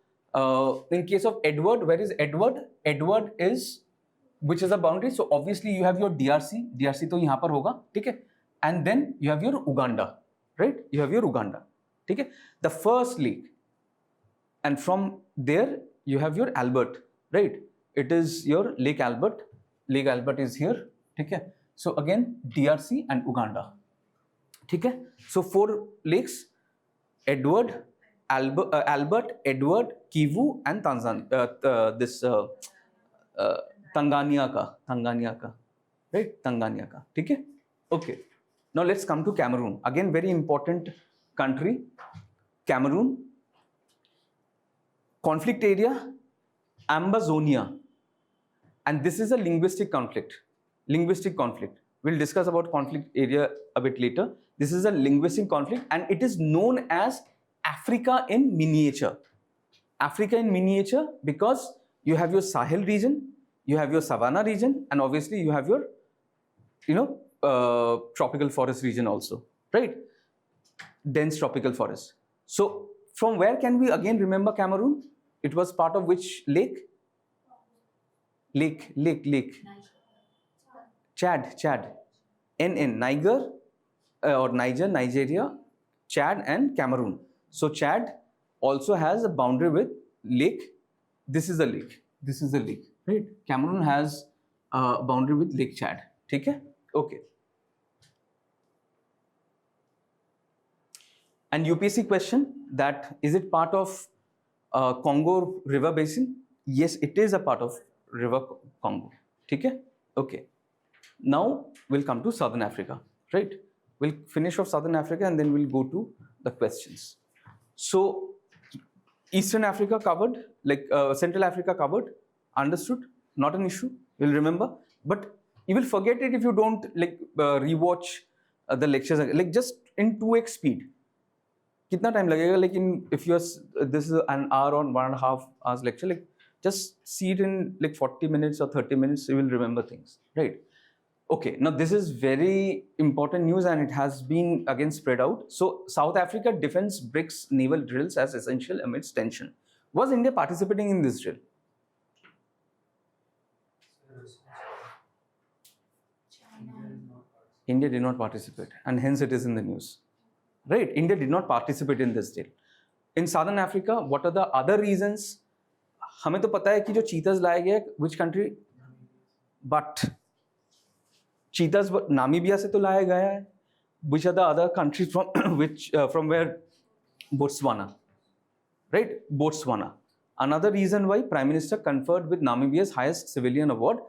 A: in case of Edward, where is Edward? Edward is, which is a boundary. So obviously you have your DRC. DRC to यहाँ पर होगा, ठीक है? And then you have your Uganda, right? You have your Uganda, ठीक है? The first lake, and from there you have your Albert, right? It is your Lake Albert. Lake Albert is here, ठीक है? So again DRC and Uganda, ठीक है? So 4 lakes: Edward, Albert, Edward, Kivu, and Tanzania. Tanzania ka, right? Tanzania ka, ठीक है? Okay. Now let's come to Cameroon. Again, very important country. Cameroon. Conflict area, Ambazonia. And this is a linguistic conflict. Linguistic conflict. We'll discuss about conflict area a bit later. This is a linguistic conflict, and it is known as Africa in miniature. Africa in miniature because you have your Sahel region, you have your savanna region, and obviously you have your, tropical forest region also, right? Dense tropical forest. So from where can we again remember Cameroon? It was part of which lake? Lake. Chad. Niger, or Nigeria, Chad, and Cameroon. So Chad also has a boundary with lake. This is a lake, right? Cameroon has a boundary with Lake Chad. Okay? Okay. And UPSC question that, is it part of Congo River Basin? Yes, it is a part of River Congo. Okay? Okay. Now we'll come to Southern Africa, right? We'll finish off Southern Africa and then we'll go to the questions. So Eastern Africa covered, like Central Africa covered, understood, not an issue, you'll remember. But you will forget it if you don't rewatch the lectures, like just in 2x speed. Kitna time lagega? Like if this is an hour or 1.5 hours lecture, like just see it in like 40 minutes or 30 minutes, you will remember things, right? Okay, now this is very important news and it has been again spread out. So South Africa defense BRICS naval drills as essential amidst tension. Was India participating in this drill? India did not participate, and hence it is in the news. Right? India did not participate in this drill. In Southern Africa, what are the other reasons? हमें तो पता है कि जो cheetahs लाए गए, which country? But cheetahs Namibia से तो लाया गया है. Which are the other countries from from where? Botswana. Right? Botswana. Another reason why Prime Minister conferred with Namibia's highest civilian award.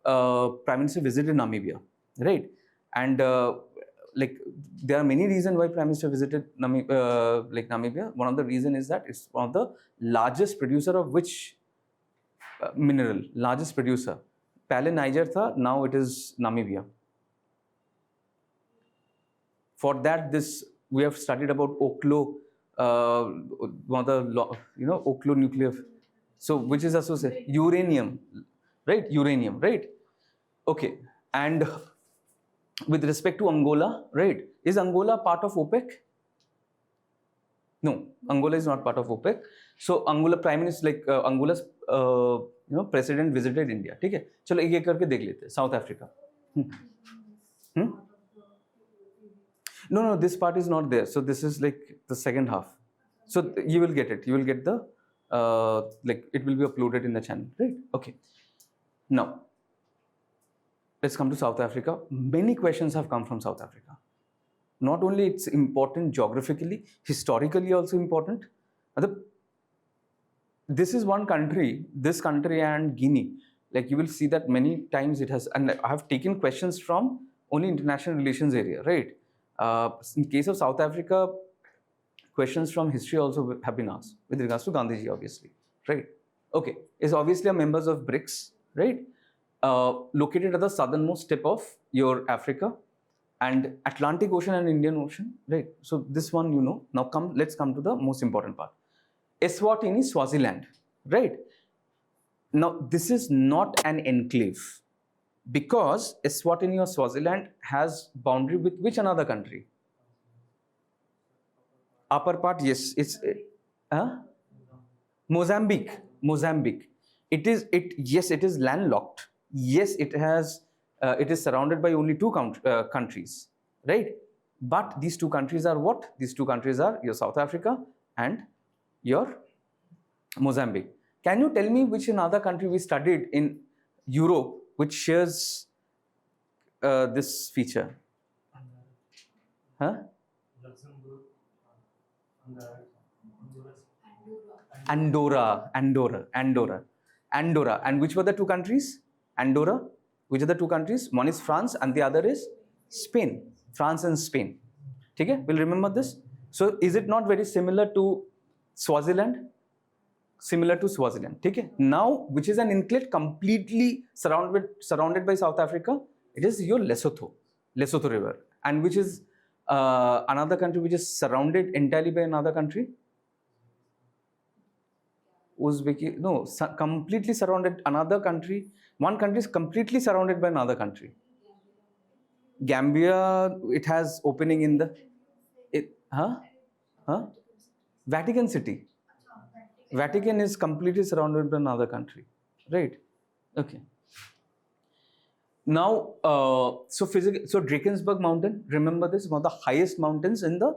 A: Prime Minister visited Namibia. Right? And there are many reasons why Prime Minister visited Namibia. One of the reasons is that it's one of the largest producer of which mineral? Largest producer. Pehle Niger tha, now it is Namibia. For that, we have studied about Oklo, one of the Oklo nuclear. So which is associated? Uranium, right? Uranium, right? Okay, and with respect to Angola, right? Is Angola part of OPEC? No, Angola is not part of OPEC. So Angola Prime Minister, Angola's President visited India. ठीक है? चलो एक एक करके देख लेते हैं. South Africa. No, this part is not there. So this is like the second half. So you will get it. You will get the like it will be uploaded in the channel, right? Okay. Now let's come to South Africa. Many questions have come from South Africa. Not only it's important geographically, historically also important. This is one country, this country and Guinea. Like you will see that many times it has, and I have taken questions from only international relations area, right? In case of South Africa, questions from history also have been asked with regards to Gandhiji, obviously, right? Okay, is obviously a members of BRICS, right? Located at the southernmost tip of your Africa and Atlantic Ocean and Indian Ocean, right? So this one you know. Now let's come to the most important part. Eswatini, Swaziland, right? Now this is not an enclave because Eswatini or Swaziland has boundary with which another country? Upper part, yes, it's Mozambique. Yes, it is landlocked. Yes, it is surrounded by only two countries, right? But these two countries are what? These two countries are your South Africa and your Mozambique. Can you tell me which another country we studied in Europe which shares this feature? Huh? Andorra. And which were the two countries? Andorra. Which are the two countries? One is France and the other is Spain. France and Spain. Okay? We'll remember this. So is it not very similar to Swaziland? Similar to Swaziland. Okay? Now, which is an enclave completely surrounded by South Africa? It is your Lesotho River. And which is another country which is surrounded entirely by another country? Uzbekistan. No, completely surrounded another country. One country is completely surrounded by another country. Gambia, it has opening in the Vatican City. Vatican is completely surrounded by another country, right? Okay. Now, so Drakensberg Mountain, remember this, one of the highest mountains in the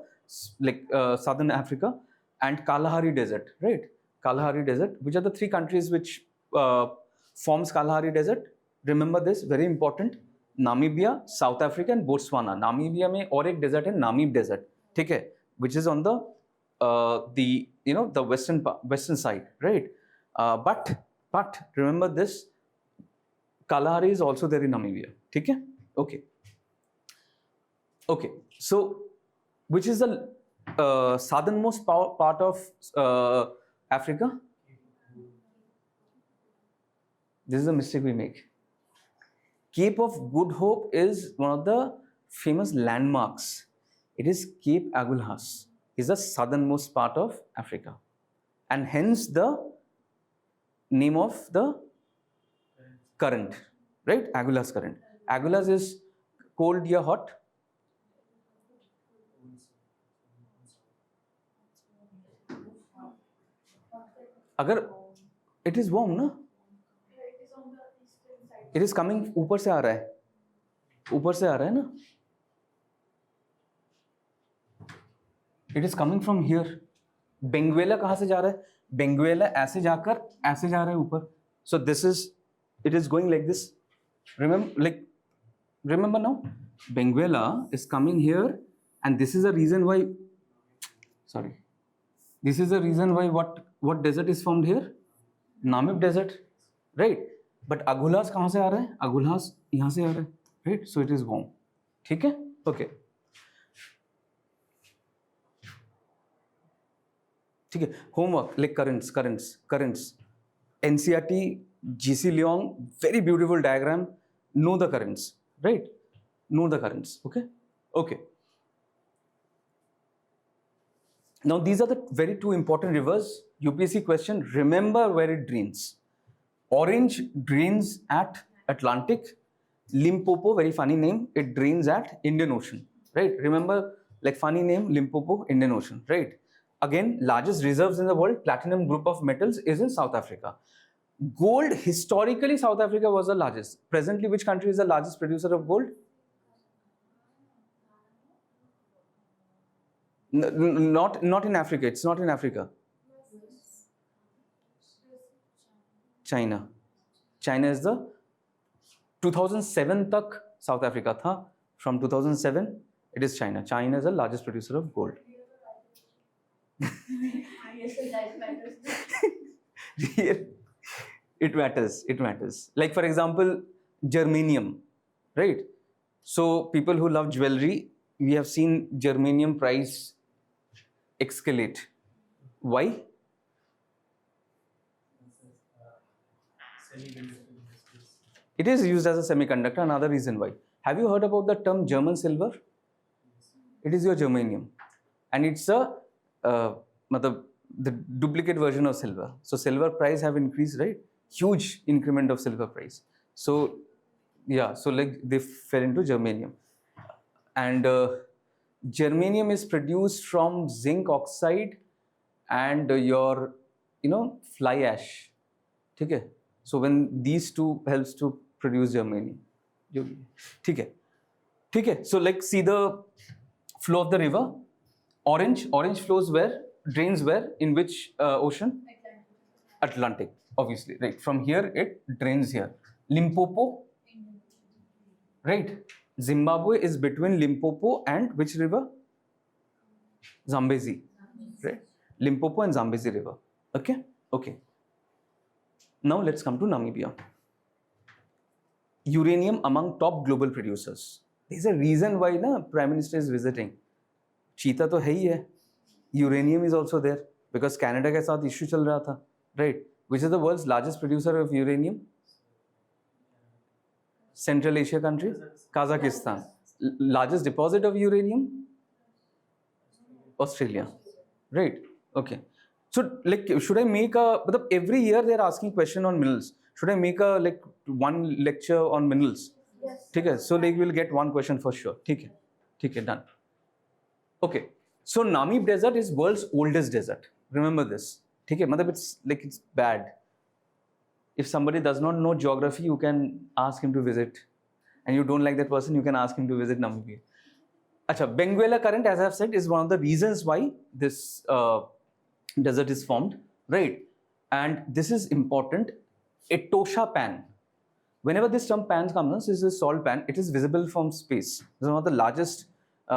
A: southern Africa, and Kalahari Desert, right? Kalahari Desert. Which are the three countries which forms Kalahari Desert? Remember this, very important. Namibia, South Africa and Botswana. Namibia में और एक desert है, Namib Desert, ठीक है? Which is on the the western side, right? But remember this, Kalahari is also there in Namibia, ठीक है? Okay. So which is the southernmost part of Africa? This is a mistake we make. Cape of Good Hope is one of the famous landmarks. It is Cape Agulhas, is the southernmost part of Africa, and hence the name of the current, right? Agulhas current. Agulhas is cold या hot? अगर it is warm ना? It is coming ऊपर से आ रहा है ना? It is coming from here. Benguela कहाँ से जा रहा है? Benguela ऐसे जा रहा है ऊपर. So it is going like this. Remember now? Benguela is coming here, and this is the reason why. This is the reason why what desert is formed here? Namib Desert, right? But Agulhas कहाँ से आ रहा है? Agulhas यहाँ से आ रहा है, right? So it is warm. ठीक है? Okay. ठीक है. Homework like currents. NCERT, GC Leong, very beautiful diagram. Know the currents, right? Know the currents. Okay. Now these are the very two important rivers. UPSC question. Remember where it drains. Orange drains at Atlantic. Limpopo, very funny name, it drains at Indian Ocean, right? Remember, like funny name, Limpopo, Indian Ocean, right? Again, largest reserves in the world, platinum group of metals is in South Africa. Gold, historically South Africa was the largest. Presently, which country is the largest producer of gold? Not in Africa. It's not in Africa. China. China is the 2007 तक South Africa था. From 2007, it is China. China is the largest producer of gold. It matters. It matters. Like for example, germanium, right? So people who love jewelry, we have seen germanium price escalate. Why? It is used as a semiconductor. Another reason why. Have you heard about the term German silver? It is your germanium, and it's the duplicate version of silver. So silver price have increased, right? Huge increment of silver price. So yeah, so like they fell into germanium, and germanium is produced from zinc oxide and your fly ash. Okay. So when these two helps to produce germanium. Okay. So like see the flow of the river. Orange flows where? Drains where? In which ocean? Atlantic, obviously, right? From here it drains here. Limpopo, right? Zimbabwe is between Limpopo and which river? Zambezi, right? Limpopo and Zambezi river. Okay. Now let's come to Namibia. Uranium among top global producers. There's a reason why Prime Minister is visiting. Cheetah तो है ही है. Uranium is also there because Canada के साथ issue चल रहा था, right? Which is the world's largest producer of uranium? Central Asia country? Kazakhstan. Largest deposit of uranium? Australia, right? Okay. So like, should I make every year they're asking question on minerals. Should I make one lecture on minerals?
B: Yes.
A: Okay. So like we'll get one question for sure. Okay, done. Okay. So Namib Desert is world's oldest desert. Remember this. It's bad. If somebody does not know geography, you can ask him to visit. And you don't like that person, you can ask him to visit Namibia. Benguela Current, as I have said, is one of the reasons why this desert is formed, right? And this is important. Etosha pan. Whenever this term pan comes, this is a salt pan. It is visible from space. This is one of the largest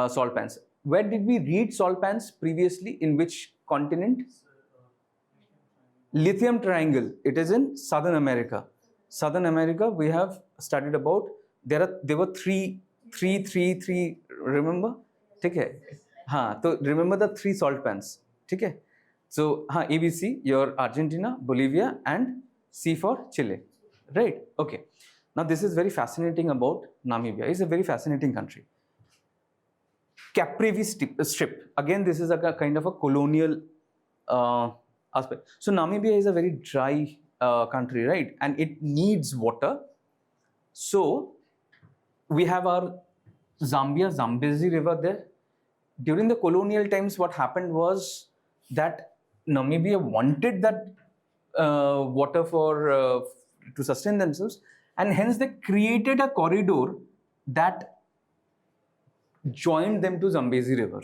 A: salt pans. Where did we read salt pans previously? In which continent? Lithium Triangle. It is in Southern America. Southern America, we have studied about. There were three. Remember? Okay. So remember the three salt pans. Okay. So ABC, your Argentina, Bolivia, and C for Chile. Right? Okay. Now this is very fascinating about Namibia. It's a very fascinating country. Caprivi Strip. Again, this is a kind of a colonial aspect. So Namibia is a very dry country, right? And it needs water. So we have our Zambezi River there. During the colonial times, what happened was that Namibia wanted that water for to sustain themselves, and hence they created a corridor that joined them to Zambezi River,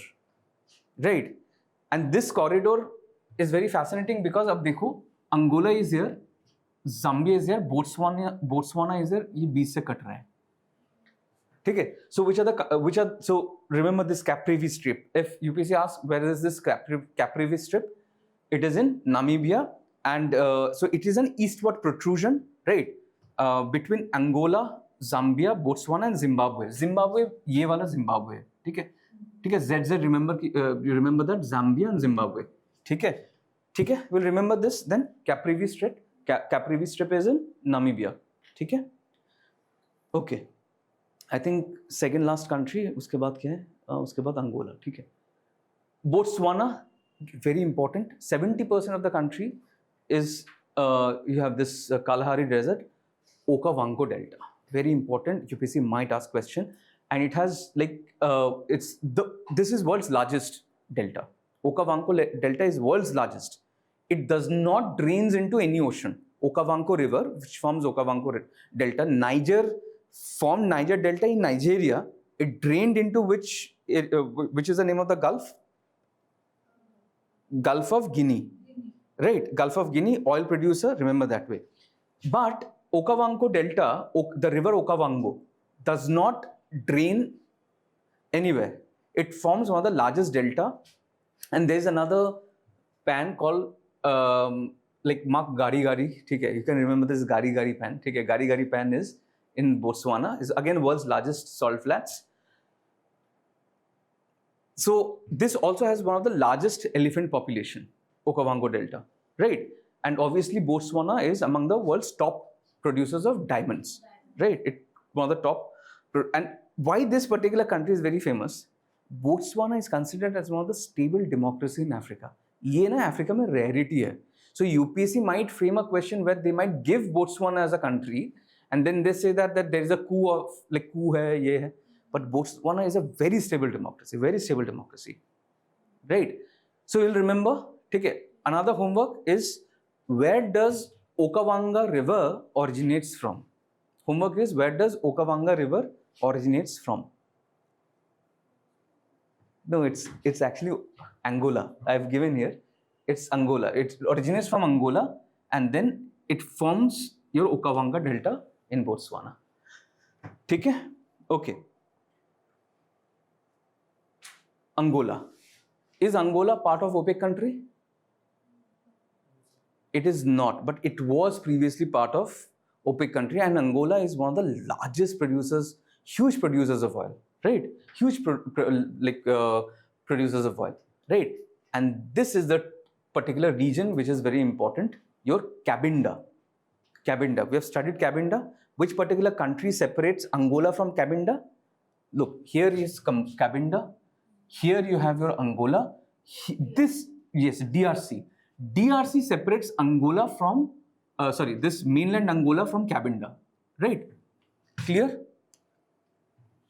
A: right? And this corridor is very fascinating because अब देखो, Angola is here, Zambia is here, Botswana is here. ये बीच से cut रहा है, ठीक है? So so remember this Caprivi Strip. If UPSC asks where is this Caprivi Strip, it is in Namibia, and so it is an eastward protrusion, right? Between Angola, Zambia, Botswana and Zimbabwe. Zimbabwe, ये वाला Zimbabwe है, ठीक है? ZZ you remember that Zambia and Zimbabwe, ठीक है? We'll remember this. Then Caprivi Strip. Caprivi Strip is in Namibia, ठीक है? Okay. I think second last country. उसके बाद क्या है? उसके बाद Angola, ठीक है? Botswana, very important. 70% of the country is you have this Kalahari Desert, Okavango Delta. Very important. UPSC might ask question, and it has this is world's largest delta. Okavango Delta is world's largest. It does not drains into any ocean. Okavango River, which forms Okavango Delta, Niger formed Niger Delta in Nigeria. It drained into which is the name of the Gulf? Gulf of Guinea, right? Gulf of Guinea, oil producer, remember that way. But Okavango Delta, the river Okavango, does not drain anywhere. It forms one of the largest delta, and there's another pan called like Mak Gari Gari. Okay, you can remember this Gari Gari pan. Okay, Gari Gari pan is in Botswana, is again world's largest salt flats. So this also has one of the largest elephant population, Okavango Delta, right? And obviously Botswana is among the world's top producers of diamonds, right? It's one of the top. And why this particular country is very famous? Botswana is considered as one of the stable democracy in Africa. ये ना Africa में rarity है. So UPSC might frame a question where they might give Botswana as a country, and then they say that there is a coup of like coup है ये है. But Botswana is a very stable democracy, right? So you'll remember, okay, another homework is where does Okavango River originates from? Homework is where does Okavango River originates from? No, it's actually Angola. I've given here. It's Angola. It originates from Angola, and then it forms your Okavango Delta in Botswana. Okay? Okay. Angola. Is Angola part of OPEC country? It is not, but it was previously part of OPEC country, and Angola is one of the largest producers, huge producers of oil, right? Huge producers of oil, right? And this is the particular region which is very important, your Cabinda. Cabinda, we have studied Cabinda. Which particular country separates Angola from Cabinda? Look, here is Cabinda. Here you have your Angola. This, yes, DRC. DRC separates Angola from, this mainland Angola from Cabinda, right? Clear?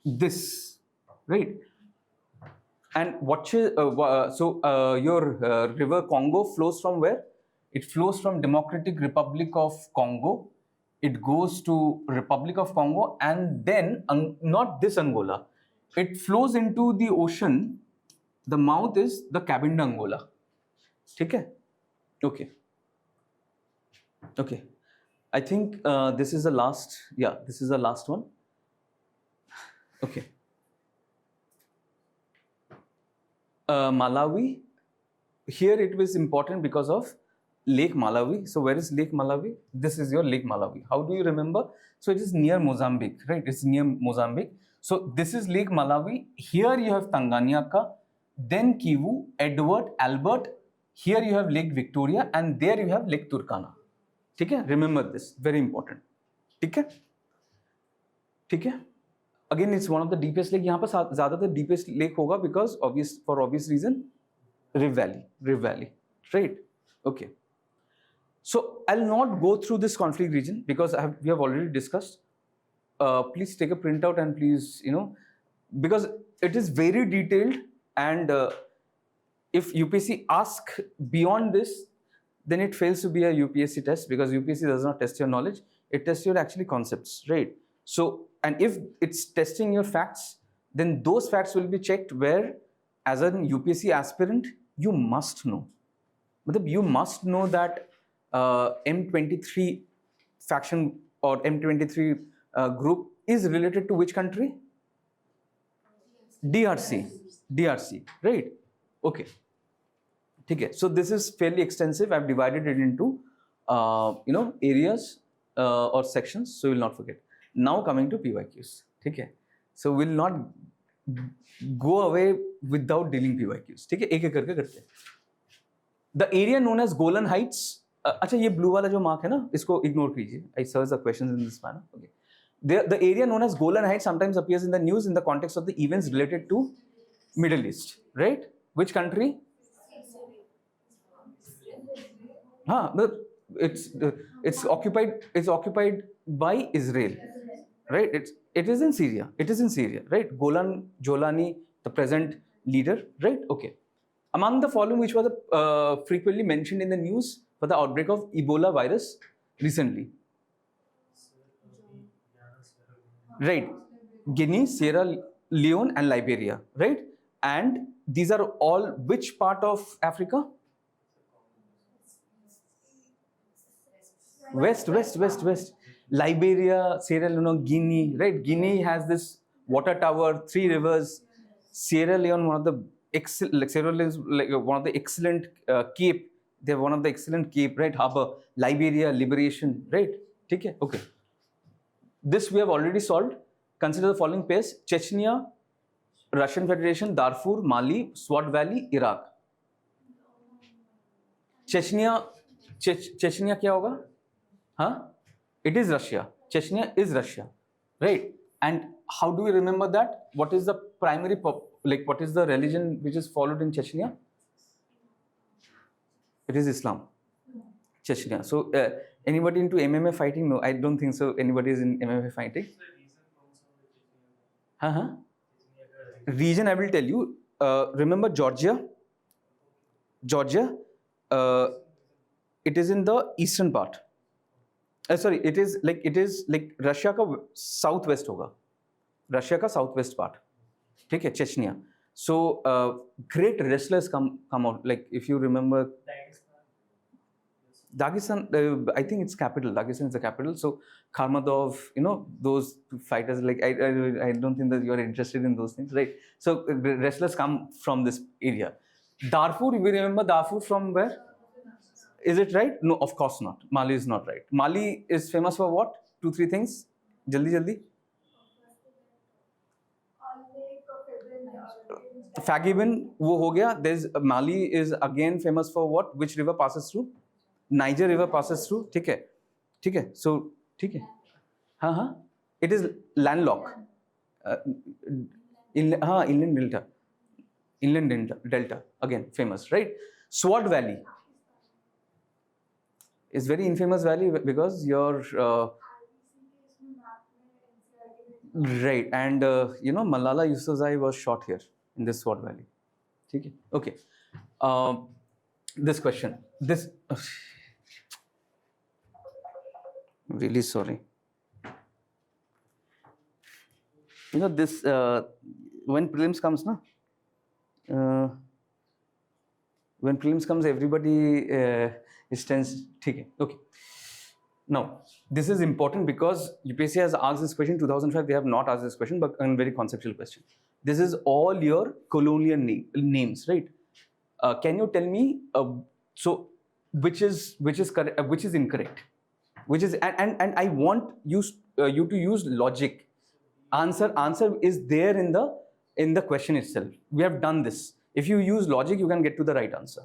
A: This, right? And what is, your river Congo flows from where? It flows from Democratic Republic of Congo. It goes to Republic of Congo, and then, not this Angola, it flows into the ocean. The mouth is the Cabinda Angola. Okay? Okay. Okay. I think this is the last, this is the last one. Okay. Malawi. Here it was important because of Lake Malawi. So where is Lake Malawi? This is your Lake Malawi. How do you remember? So it is near Mozambique, right? It's near Mozambique. So this is Lake Malawi. Here you have Tanganyika, then Kivu, Edward, Albert. Here you have Lake Victoria, and there you have Lake Turkana. Okay? Remember this, very important. Okay? Okay? Again, it's one of the deepest lake. यहाँ पर ज़्यादातर deepest lake होगा because for obvious reason, Rift Valley, right? Okay. So I'll not go through this conflict region because we have already discussed. Please take a printout and please, because it is very detailed, and if UPSC asks beyond this, then it fails to be a UPSC test, because UPSC does not test your knowledge, it tests your actually concepts, right? So, and if it's testing your facts, then those facts will be checked where, as an UPSC aspirant, you must know. You must know that M23 faction or M23 group is related to which country? DRC, right? Okay. Okay. So this is fairly extensive. I've divided it into areas or sections, so you'll not forget. Now coming to PYQs. Okay. So we'll not go away without dealing PYQs. Okay. एक एक करके करते हैं. The area known as Golan Heights. अच्छा ये blue वाला जो mark है ना, इसको ignore कीजिए. I search the questions in this manner. Okay. The area known as Golan Heights sometimes appears in the news in the context of the events related to Middle East, right? Which country? It's occupied by Israel, right? It is in Syria. It is in Syria, right? Golan Jolani, the present leader, right? Okay. Among the following, which was frequently mentioned in the news for the outbreak of Ebola virus recently, right? Guinea, Sierra Leone, and Liberia, right? And these are all which part of Africa? West. Liberia, Sierra Leone, Guinea, right? Guinea has this water tower, 3 rivers. Sierra Leone, one of the Sierra Leone is like one of the excellent cape. They're one of the excellent cape, right? Harbor. Liberia, liberation, right? Okay. This we have already solved. Consider the following pairs: Chechnya, Russian Federation, Darfur, Mali, Swat Valley, Iraq. Chechnya क्या होगा? Huh? It is Russia. Chechnya is Russia, right? And how do we remember that? What is the primary what is the religion which is followed in Chechnya? It is Islam. Chechnya. So anybody into MMA fighting? No, I don't think so. Anybody is in MMA fighting? Region I will tell you. Remember Georgia? It is in the eastern part. Sorry, it is like Russia का southwest होगा. Russia का southwest part. ठीक है, Chechnya. So great wrestlers come out. Like if you remember, Dagestan. I think it's capital. Dagestan is the capital. So Kharmadov, those fighters. Like I don't think that you are interested in those things, right? So wrestlers come from this area. Darfur. We remember Darfur from where? Is it right? No, of course not. Mali is not right. Mali is famous for what? 2-3 things. Jaldi. Fagibin, wo ho gaya. Mali is again famous for what? Which river passes through? Niger river passes through. ठीक है. So ठीक है. It is landlocked. Inland delta. Again famous, right? Swat Valley is very infamous valley because your right, and Malala Yousafzai was shot here in this Swat Valley. Okay. This question. Really sorry. This when prelims comes, when prelims comes, everybody is tense. Okay. Now, this is important because UPSC has asked this question. 2005, they have not asked this question, but a very conceptual question. This is all your colonial names, right? Can you tell me so which is correct, which is incorrect, and I want you to use logic. Answer is there in the question itself. We have done this. If you use logic, you can get to the right answer.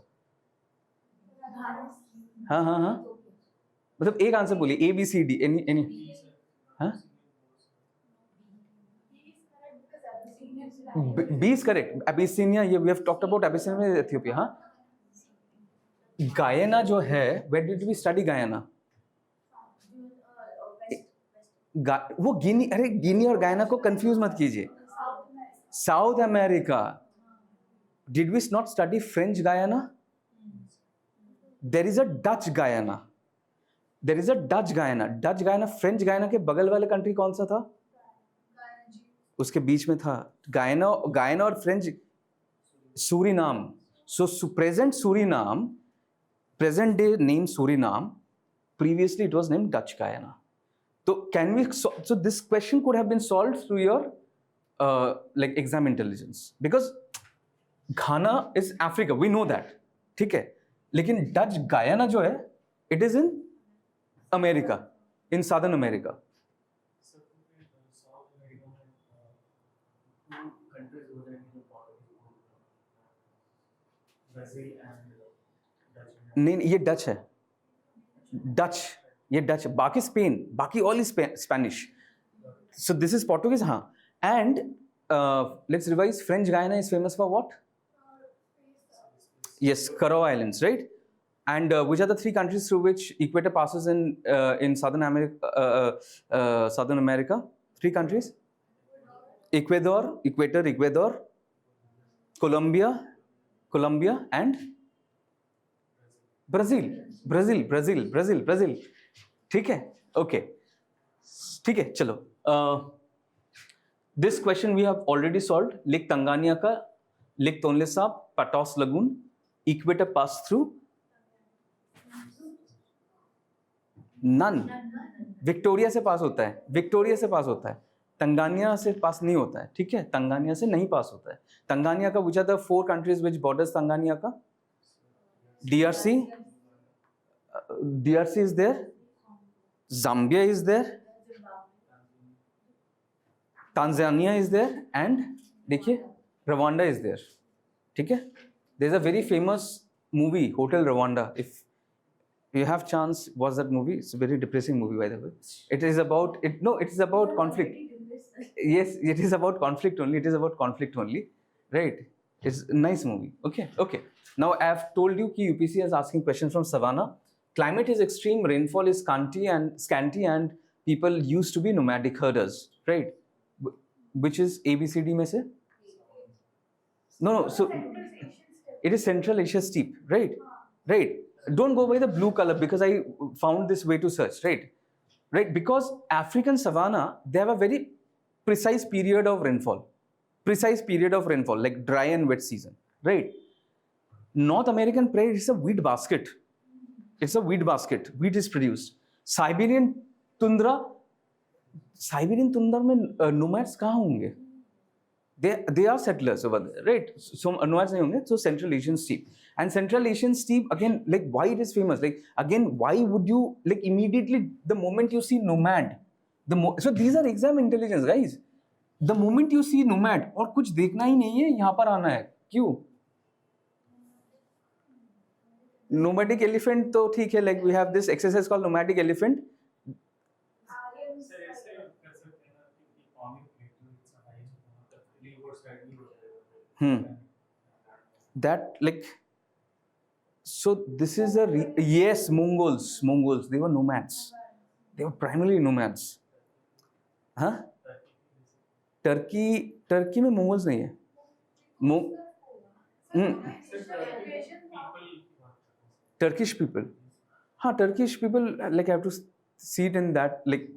A: हाँ. मतलब एक answer बोलिए. A, B, C, D. Any. B is correct. Abyssinia. We have talked about Abyssinia, Ethiopia. Guyana जो है, where did we study Guyana? वो गिनी और गायना को कंफ्यूज मत कीजिए. South America. Did we not study French Guyana? There is a Dutch Guyana. Dutch Guyana, French Guyana के बगल वाले कंट्री कौन सा था? उसके बीच में था. Guyana और French Suriname. So present day name Suriname. Previously it was named Dutch Guyana. So so this question could have been solved through your exam intelligence, because Ghana is Africa, we know that. ठीक है. लेकिन Dutch Guyana जो है, it is in America, in Southern America. नहीं, ये Dutch है. ये Dutch है. बाकी Spain, बाकी all is Spanish. So this is Portuguese, हाँ. And let's revise. French Guyana is famous for what? Yes, Faroe Islands, right? And which are the 3 countries through which equator passes in Southern America? 3 countries: Ecuador, Colombia, and Brazil. ठीक है? Okay. ठीक है, चलो. This question we have already solved. Lake Tanganyika, Lake Tonle Sap, Patos Lagoon, equator pass through none. Victoria से pass होता है, Victoria से pass होता है, तंगानिया से पास नहीं होता है, ठीक है, तंगानिया से नहीं पास होता है। तंगानिया का पूछा था 4 कंट्रीज विच बॉर्डर्स तंगानिया का। DRC, DRC is there, Zambia is there, Tanzania is there, and देखिए Rwanda is there, ठीक है। There's a very famous movie, Hotel Rwanda. If you have chance, watch that movie. It's a very depressing movie, by the way. It is about it. No, it is about conflict. Yes, it is about conflict only. It is about conflict only, right? It's a nice movie. Okay, okay. Now I have told you कि UPSC is asking questions from Savannah. Climate is extreme, rainfall is scanty, and people used to be nomadic herders, right? Which is ABCD में से? No, so it is Central Asia steppe, right? Right. Don't go by the blue color because I found this way to search, right? Right, because African savanna, they have a very precise period of rainfall, like dry and wet season, right? North American prairie is a wheat basket. It's a wheat basket. Wheat is produced. Siberian tundra में nomads कहाँ होंगे? They are settlers over there, right? So nomads नहीं होंगे. So Central Asian steppe. And Central Asian steppe, again, like why it is famous? Like again, why would you like immediately the moment you see nomad, so these are exam intelligence, guys. The moment you see nomad और कुछ देखना ही नहीं है, यहाँ पर आना है, क्यों? Nomadic elephant तो ठीक है, like we have this exercise called nomadic elephant. That like, so this is a yes, Mongols, they were nomads. They were primarily nomads. हाँ? टर्की में Mongols नहीं है. Turkish people. हाँ, Turkish people, like I have to see it in that like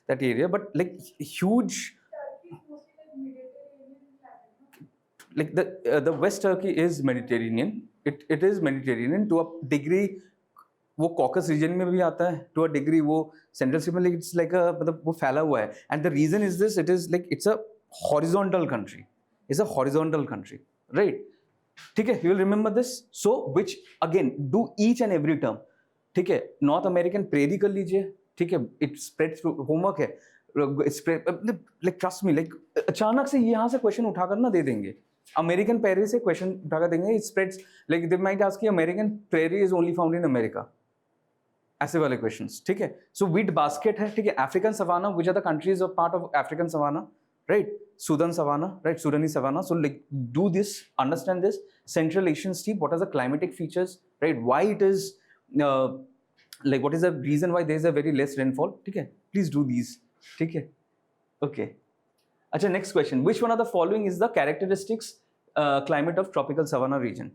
A: that area, but like huge. Like the West Turkey is Mediterranean. It is Mediterranean to a degree. वो Caucasus region में भी आता है. To a degree वो Central Asia में, like it's like a मतलब वो फैला हुआ है. And the reason is this: it is like it's a horizontal country. It's a horizontal country, right? ठीक है, you will remember this. So which again do each and every term. ठीक है, North American prairie कर लीजिए. ठीक है, it spreads through homework है. Like trust me, like अचानक से यहाँ से क्वेश्चन उठाकर ना दे देंगे. अमेरिकन प्रेरी से क्वेश्चन उठाकर देंगे. It spreads like they might ask कि American prairie is only found in America, ऐसे वाले क्वेश्चंस, ठीक है. सो व्हीट बास्केट है, ठीक है. African savanna, which are the countries of part of African savanna, right? Sudan savanna, right? Sudani savanna. So like do this, understand this. Central Asian steppe, what are the climatic features, right? Why it is like what is the reason why there is a very less rainfall, ठीक है? Please do these, ठीक है? Okay. अच्छा, next question. Which one of the following is the characteristics climate of tropical savanna region?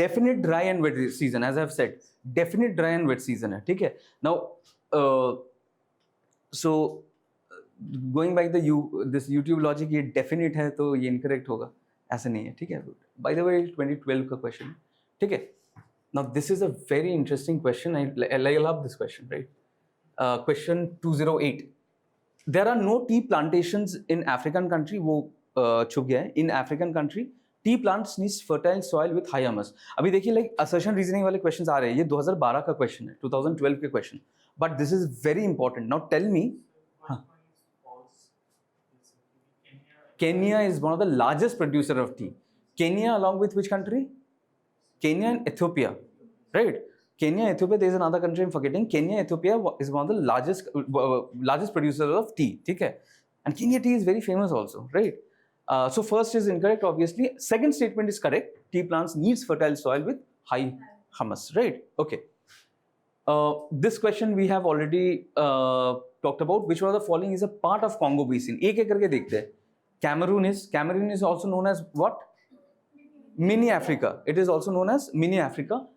A: Definite dry and wet season, as I have said. Definite dry and wet season है, ठीक है? Now, so going by the this YouTube logic, ये definite है तो ये incorrect होगा, ऐसा नहीं है, ठीक है? By the way, 2012 का question, ठीक है? Now this is a very interesting question. I love this question, right? Question 208. There are no tea plantations in African country. वो छुप गया है. In African country, tea plants needs fertile soil with high humus. अभी देखिए, like assertion reasoning वाले questions आ रहे हैं. ये 2012 का question है, 2012 के question. But this is very important. Now tell me. हाँ. Kenya is one of the largest producer of tea. Kenya along with which country? Kenya and Ethiopia, right? Kenya, Ethiopia. There is another country I'm forgetting. Kenya, Ethiopia is one of the largest producers of tea. ठीक है? And Kenya tea is very famous also, right? So first is incorrect, obviously. Second statement is correct. Tea plants needs fertile soil with high humus, right? Okay. This question we have already talked about. Which one of the following is a part of Congo Basin? एक एक करके देखते हैं. Cameroon is also known as what? Mini Africa. It is also known as Mini Africa.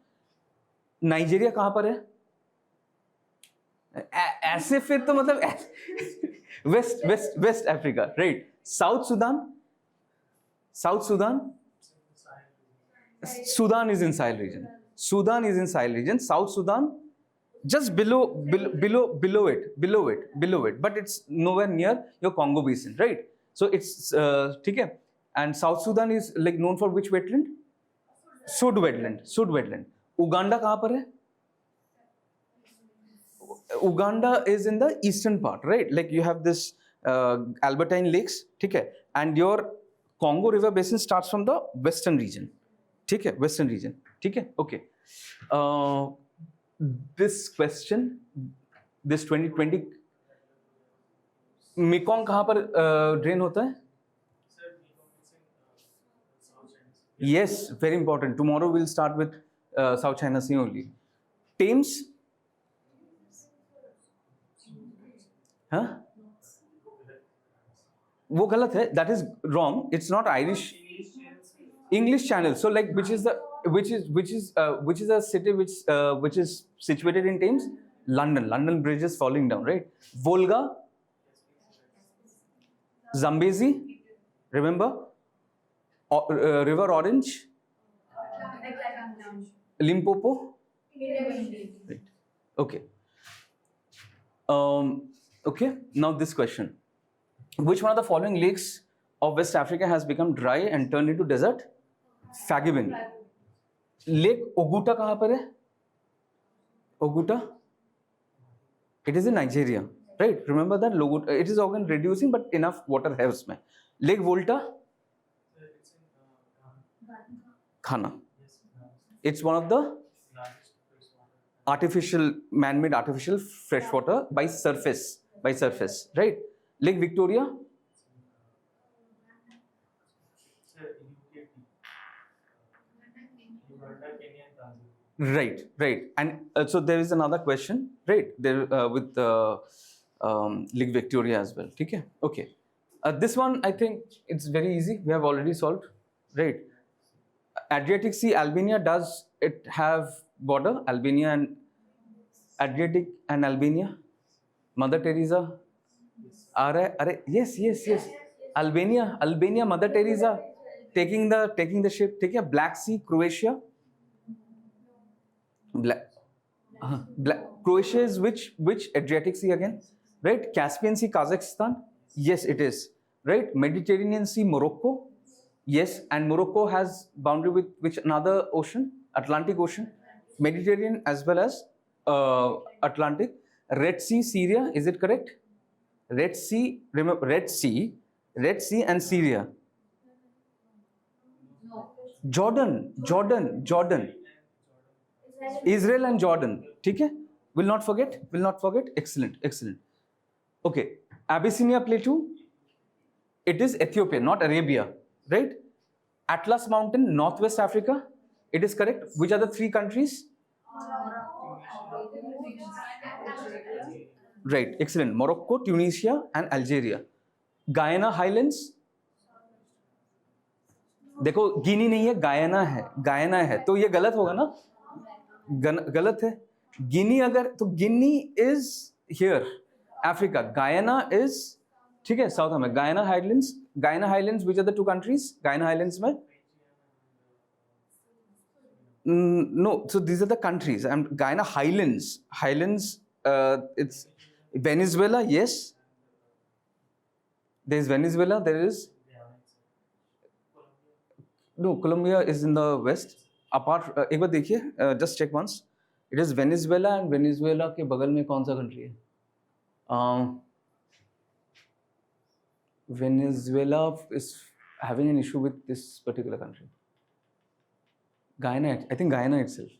A: Nigeria कहाँ पर है? ऐसे फिर तो मतलब West Africa, right? South South Sudan. Sudan is in Sahel region. Sudan is in Sahel region. South Sudan, just below it. But it's nowhere near your Congo basin, right? So it's okay. And South Sudan is like known for which wetland? Sud wetland. Uganda कहाँ पर है? Uganda is in the eastern part, right? Like you have this Albertine lakes, okay? And your Congo river basin starts from the western region. Okay, western region. Okay, okay. This question, this 2020, Mekong कहाँ पर drain होता है? Yes, very important. Tomorrow we'll start with South China Sea only. Thames? Huh? वो गलत है. That is wrong. It's not Irish. English Channel. So like which is a city which is situated in Thames? London. London Bridge is falling down, right? Volga, Zambezi, remember? River Orange, Limpopo. Right. Okay. Okay. Now this question: which one of the following lakes of West Africa has become dry and turned into desert? Fagibin. Lake Oguta कहाँ पर है? Oguta. It is in Nigeria, right? Remember that logo. It is often reducing, but enough water है उसमें. Lake Volta. Ghana. It's one of the man-made artificial freshwater by surface, right? Lake Victoria. Right. And so there is another question, right? There with Lake Victoria as well. Okay. This one I think it's very easy. We have already solved, right? Adriatic Sea, Albania, does it have border? Albania and Adriatic and Albania? Mother Teresa? Yes. Albania, Mother Teresa taking the ship. Take a Black Sea, Croatia. Croatia is which Adriatic Sea again? Right? Caspian Sea, Kazakhstan? Yes, it is. Right? Mediterranean Sea, Morocco? Yes, and Morocco has boundary with which another ocean? Atlantic Ocean, Mediterranean as well as Atlantic. Red Sea, Syria, is it correct? Red Sea, remember Red Sea and Syria. Jordan. Israel and Jordan. Okay? Will not forget. Excellent. Okay. Abyssinia Plateau. It is Ethiopia, not Arabia. Right? Atlas Mountain, Northwest Africa. It is correct. Which are the three countries? Right. Excellent. Morocco, Tunisia, and Algeria. Guyana Highlands. देखो गिनी नहीं है, गायना है तो ये गलत होगा ना? गलत है. गिनी अगर तो गिनी is here, Africa. Guyana is ठीक है साउथ में. Guyana Highlands, which are the two countries? Guyana Highlands में no, so these are the countries. And Guyana Highlands, it's Venezuela. Yes, there is Venezuela. There is no, Colombia is in the west. Apart, एक बार देखिए, just check once. It is Venezuela, and Venezuela के बगल में कौन सा country है? Venezuela is having an issue with this particular country. Guyana, I think Guyana itself.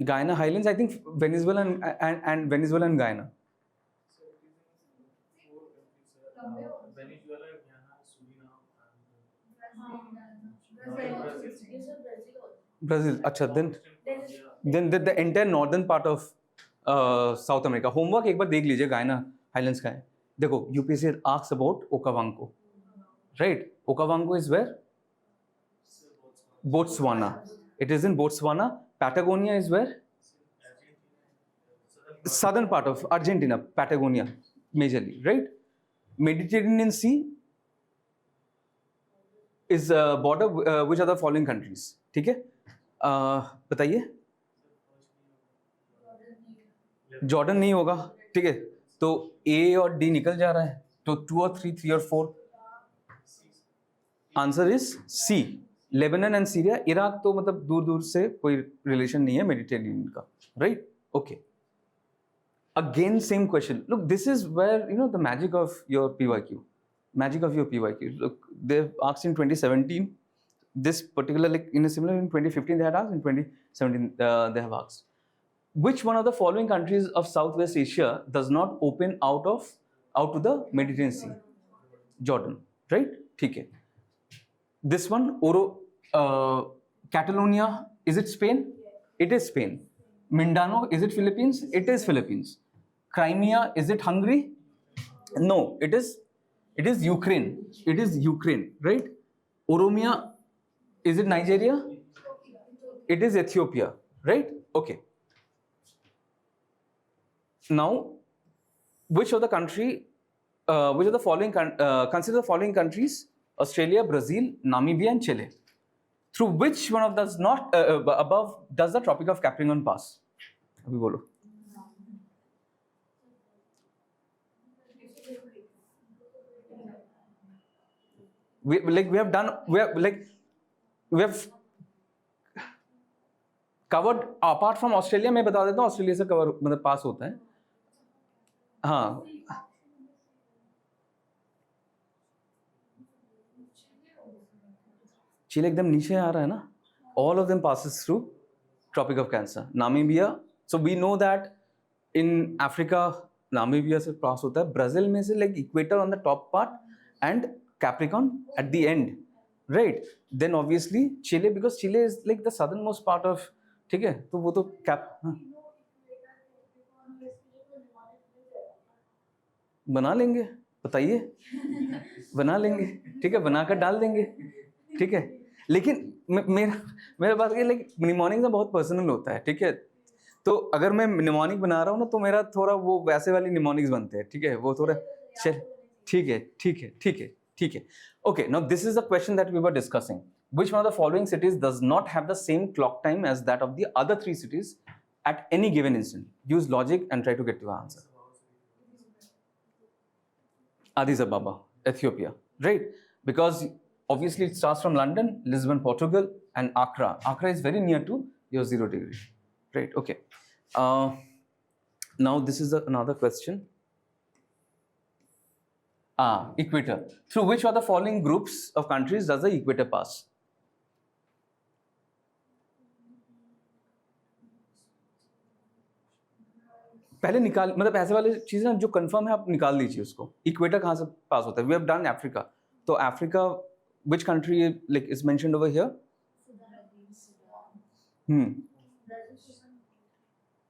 A: Guyana Highlands, I think Venezuela and Venezuela and Guyana.
B: Venezuela, Guyana, Suriname,
A: Brazil. Acha, then the entire northern part of South America. Homework एक बार देख लीजिए Guyana Highlands का है. देखो UPSC asks about Okavango, right? Okavango is where? Botswana. It is in Botswana. Patagonia is where? Southern part of Argentina, Patagonia, majorly, right? Mediterranean Sea. is border which are the following countries? ठीक है, बताइए. Jordan नहीं होगा, ठीक है, तो ए और D निकल जा रहा है, तो 2 और 3, 3 और 4. Answer is C, Lebanon and Syria. Iraq तो मतलब दूर दूर से कोई रिलेशन नहीं है मेडिटेरेनियन का, right? Okay, again same question. Look, this is where you know the magic of your PYQ. Look, they've asked in 2017 this particular, like in a similar, in 2015 they had asked, in 2017 they have asked which one of the following countries of Southwest Asia does not open out to the Mediterranean Sea? Jordan, right? ठीक है. This one, Catalonia, is it Spain? It is Spain. Mindanao, is it Philippines? It is Philippines. Crimea, is it Hungary? No, it is Ukraine. It is Ukraine, right? Oromia, is it Nigeria? It is Ethiopia, right? Okay. Now, which of the following consider the following countries: Australia, Brazil, Namibia, and Chile. Through which one of those not above does the Tropic of Capricorn pass? अभी बोलो. We have covered apart from Australia. मैं बता देता हूँ, Australia से cover मतलब पास होता है. हाँ, चिली एकदम नीचे आ रहा है ना. All of them passes through Tropic of Cancer. Namibia, so we know that in Africa, Namibia से पास होता है. Brazil में से like equator on the top part and Capricorn at the end, right? Then obviously Chile, because Chile is like the southernmost part of, ठीक है, तो वो तो बना लेंगे, बताइए. बना लेंगे, ठीक है, बनाकर डाल देंगे, ठीक है. लेकिन मेरा बात ये, लाइक निमोनिक ना बहुत पर्सनल होता है, ठीक है. तो अगर मैं निमोनिक बना रहा हूँ ना, तो मेरा थोड़ा वो वैसे वाली निमोनिक्स बनते हैं, ठीक है, वो थोड़ा चल, ठीक है, ठीक है, ठीक है, ठीक है. Okay, now this is the question that we were discussing. Which one of the following cities does not have the same clock time as that of the other 3 cities at any given instant? Use logic and try to get to the answer. Addis Ababa, Ethiopia, right? Because obviously it starts from London, Lisbon, Portugal, and Accra. Accra is very near to your 0 degree, right? Okay. Now this is another question. Equator. Through which of the following groups of countries does the equator pass? पहले निकाल, मतलब ऐसे वाले चीजें जो confirm है आप निकाल लीजिए उसको. इक्वेटर कहाँ से पास होता है? We have done Africa. तो Africa, which country like is mentioned over here?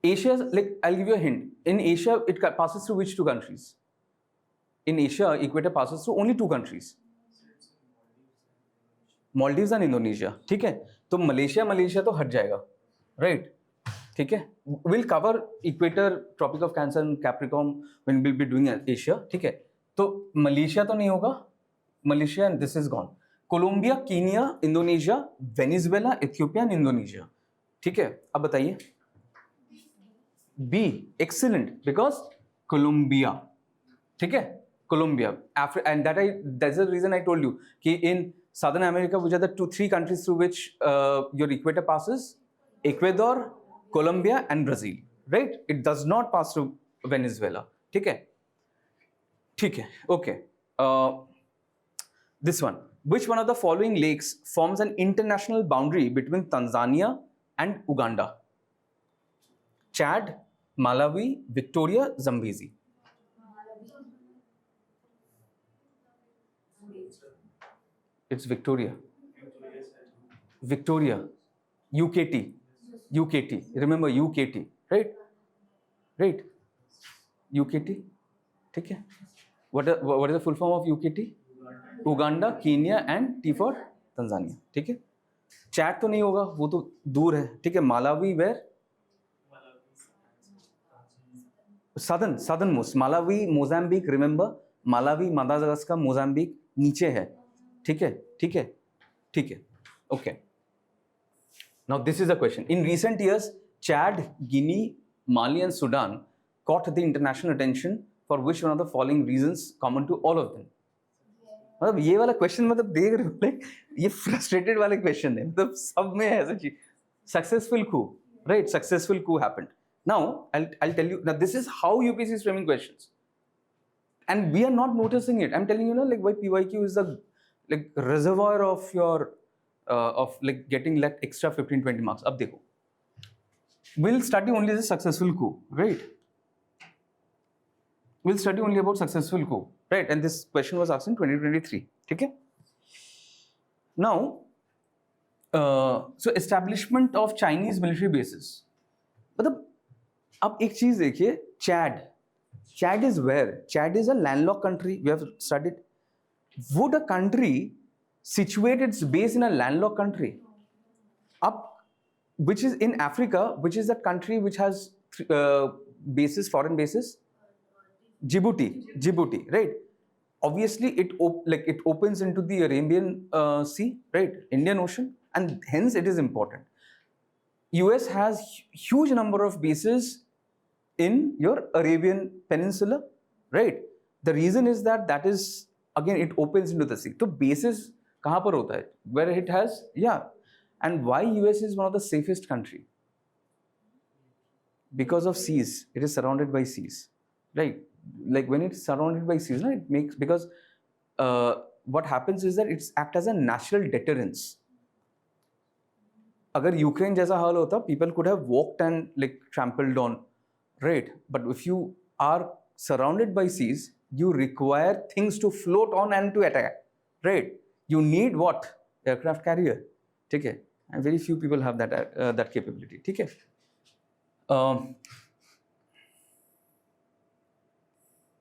A: Asia, like I'll give you a hint. In Asia, it passes through which 2 countries? In Asia, equator passes through only 2 countries. Maldives and Indonesia. ठीक है, तो Malaysia तो हट जाएगा, right? ठीक है, we'll cover equator, Tropic of Cancer and Capricorn when we'll be doing Asia. ठीक है, तो मलेशिया तो नहीं होगा, Malaysia and this is gone. Colombia, Kenya, Indonesia, Venezuela, Ethiopia and Indonesia. ठीक है, अब बताइए. B, excellent, because Colombia. ठीक है, Colombia, and that's the reason I told you कि in Southern America, which are the 3 countries through which your equator passes? Ecuador, Colombia, and Brazil, right? It does not pass through Venezuela. ठीक है, ठीक है, okay. This one, which one of the following lakes forms an international boundary between Tanzania and Uganda? Chad, Malawi, Victoria, Zambezi. It's Victoria. Victoria. UKT. Remember UKT, right? Right. UKT. ठीक है. What is the full form of UKT? Uganda, Kenya, and T for Tanzania. ठीक है. Chad तो नहीं होगा, वो तो दूर है. ठीक है. Malawi where? Southernmost. Malawi, Mozambique. Remember, Malawi, Madagascar, Mozambique नीचे है. ठीक है, ठीक है, ठीक है, okay. Now this is a question. In recent years, Chad, Guinea, Mali and Sudan caught the international attention for which one of the following reasons common to all of them? मतलब ये वाला क्वेश्चन मतलब देख रहे हो like ये frustrated वाले question है, मतलब सब में ऐसा चीज. Successful coup, right? Successful coup happened. Now I'll tell you. Now this is how UPSC is framing questions, and we are not noticing it. I'm telling you, like why PYQ is the like reservoir of your of like getting like extra 15-20 marks. अब देखो, we'll study only the successful coup, right? We'll study only about successful coup, right? And this question was asked in 2023. Okay. Now, so establishment of Chinese military bases. मतलब अब एक चीज देखिए, Chad is where? Chad is a landlocked country. We have studied. Would a country situate its base in a landlocked country? Which is in Africa, which is that country which has bases, foreign bases? Djibouti, right? Obviously, it opens into the Arabian Sea, right? Indian Ocean, and hence it is important. US has huge number of bases in your Arabian Peninsula, right? The reason is that is again it opens into the sea. So bases कहाँ पर होता है? Where it has, yeah. And why US is one of the safest country? Because of seas. It is surrounded by seas, right? Like when it's surrounded by seas, it makes, because what happens is that it's act as a natural deterrence. अगर Ukraine जैसा हाल होता, people could have walked and like trampled on, right? But if you are surrounded by seas, you require things to float on and to attack, right? You need what? Aircraft carrier, ठीक है? And very few people have that capability, ठीक है?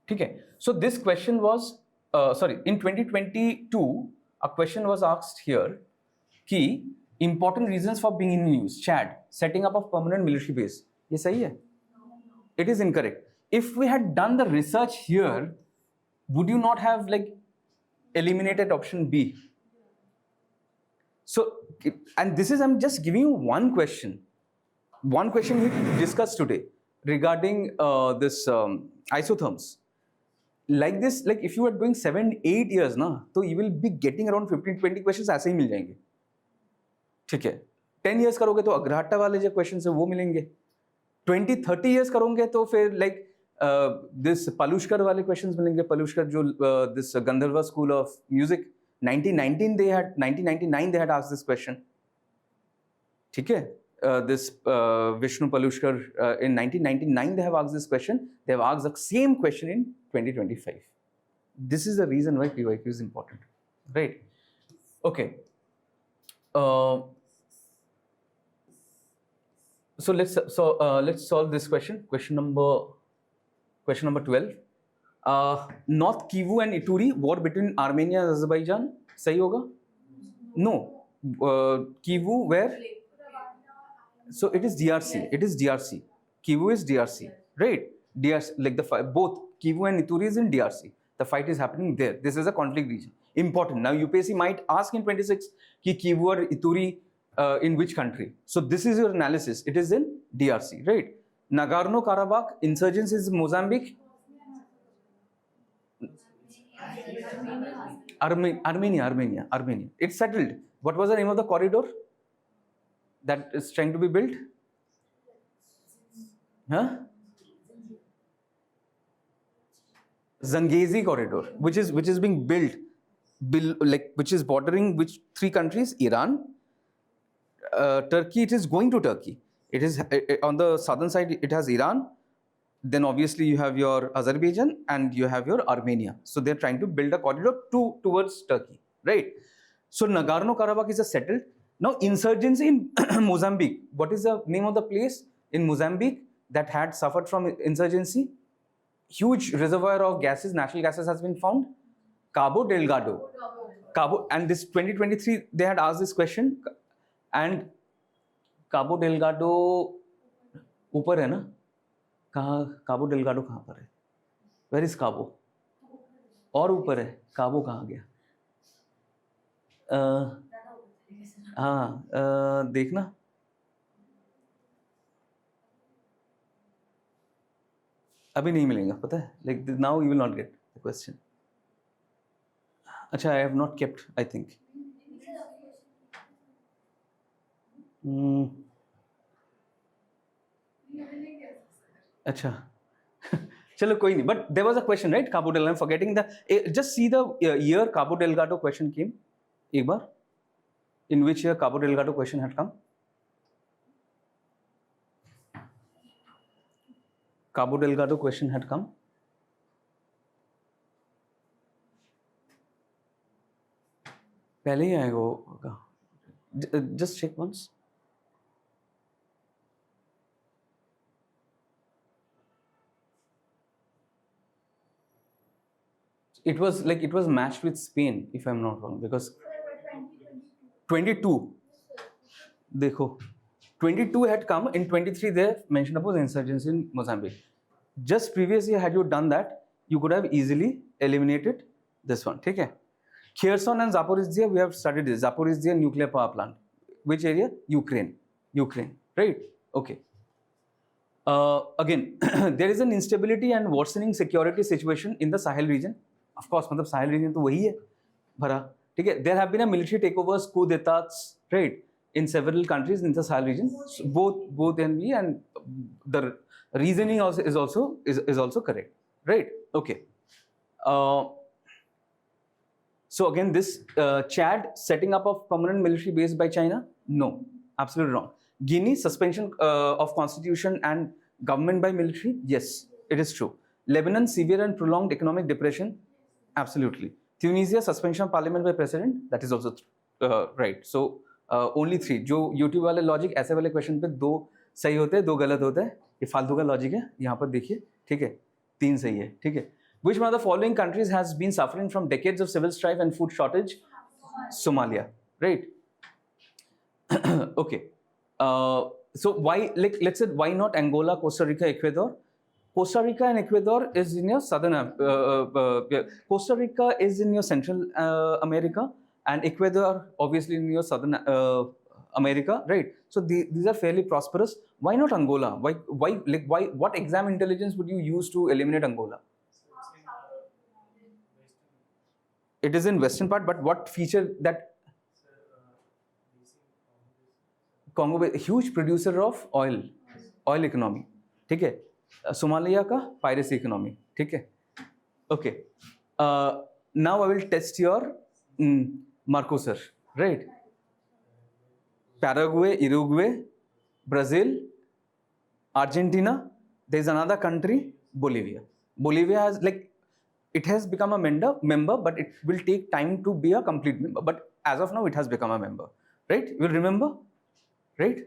A: ठीक है? So this question was, in 2022, a question was asked here, कि important reasons for being in news. Chad, setting up of permanent military base. ये सही है? It is incorrect. If we had done the research here, would you not have like eliminated option B? So, and this is, I'm just giving you one question we discussed today regarding this isotherms. Like this, like if you are doing 7-8 years ना, तो you will be getting around 15-20 questions ऐसे ही मिल जाएंगे, ठीक है? 10 years करोगे तो अग्रहट्टा वाले जो questions है वो मिलेंगे. 20-30 years करोगे तो फिर like this Palushkar वाले questions मिलेंगे. Palushkar जो this Gandharva School of Music 1999 they had asked this question, ठीक है? This Vishnu Palushkar in 1999 they have asked this question. They have asked the same question in 2025. This is the reason why PYQ is important, right? Okay. So let's solve this question. Question number 12. North Kivu and Ituri, war between Armenia and Azerbaijan. सही होगा? No. Kivu where? So it is DRC. It is DRC. Kivu is DRC, right? DRC, like both Kivu and Ituri is in DRC. The fight is happening there. This is a conflict region. Important. Now UPSC might ask in 26 कि Kivu or Ituri in which country? So this is your analysis. It is in DRC, right? Nagorno-Karabakh insurgents is Mozambique. Armenia. It's settled. What was the name of the corridor that is trying to be built? Huh? Zangezi corridor, which is being built, which is bordering which 3 countries? Iran, Turkey. It is going to Turkey. It is on the southern side. It has Iran. Then obviously you have your Azerbaijan and you have your Armenia. So they're trying to build a corridor towards Turkey, right? So Nagorno-Karabakh is a settled. Now insurgency in Mozambique. What is the name of the place in Mozambique that had suffered from insurgency? Huge reservoir of gases, natural gases has been found. Cabo Delgado. And this 2023 they had asked this question. And Cabo Delgado ऊपर है ना? कहाँ काबो Delgado कहाँ पर है? Where is काबो? और ऊपर है काबो कहाँ गया? हाँ देखना अभी नहीं मिलेगा पता है, like now you will not get the question. अच्छा, I have not kept I think. अच्छा चलो कोई नहीं, but there was a question right, Cabo Delgado. I am forgetting the, just see the year Cabo Delgado question came एक बार. In which year Cabo Delgado question had come? Cabo Delgado question had come. पहले ही आएगा होगा. Just check once. It was like it was matched with Spain, if I'm not wrong, because 22. देखो 22 had come. In 23 they mentioned about insurgency in Mozambique. Just previously had you done that, you could have easily eliminated this one. ठीक है. Kherson and Zaporizhzhia, we have studied this. Zaporizhzhia nuclear power plant. Which area? Ukraine. Right? Okay. Again, there is an instability and worsening security situation in the Sahel region. Of course, मतलब Sahel region तो वही है भरा. ठीक है. There have been a military takeovers, coup d'états, right, in several countries in the Sahel region. So both NB and the reasoning also is also correct, right? Okay. So again, this Chad setting up of permanent military base by China? No, absolutely wrong. Guinea suspension of constitution and government by military? Yes, it is true. Lebanon severe and prolonged economic depression? Absolutely. Tunisia suspension of parliament by president? That is also right. So only 3. जो YouTube वाले logic ऐसे वाले question पे 2 सही होते हैं, 2 गलत होते हैं. ये फालतू का लॉजिक है. यहाँ पर देखिए, ठीक है, 3 सही है. ठीक है. Which one of the following countries has been suffering from decades of civil strife and food shortage? Somalia, right? Okay. So why, like, let's say, why not Angola, Costa Rica, Ecuador? Costa Rica and Ecuador is in your southern. Costa Rica is in your Central America, and Ecuador obviously in your southern America, right? So these are fairly prosperous. Why not Angola? Why? What exam intelligence would you use to eliminate Angola? It is in western part, but what feature that? Congo, huge producer of oil economy. ठीक है. Somalia का piracy economy. ठीक है. Okay. Now I will test your Mercosur, right? Paraguay, Uruguay, Brazil, Argentina. There is another country, Bolivia. Bolivia has, like, it has become a member, but it will take time to be a complete member. But as of now, it has become a member, right? You will remember, right?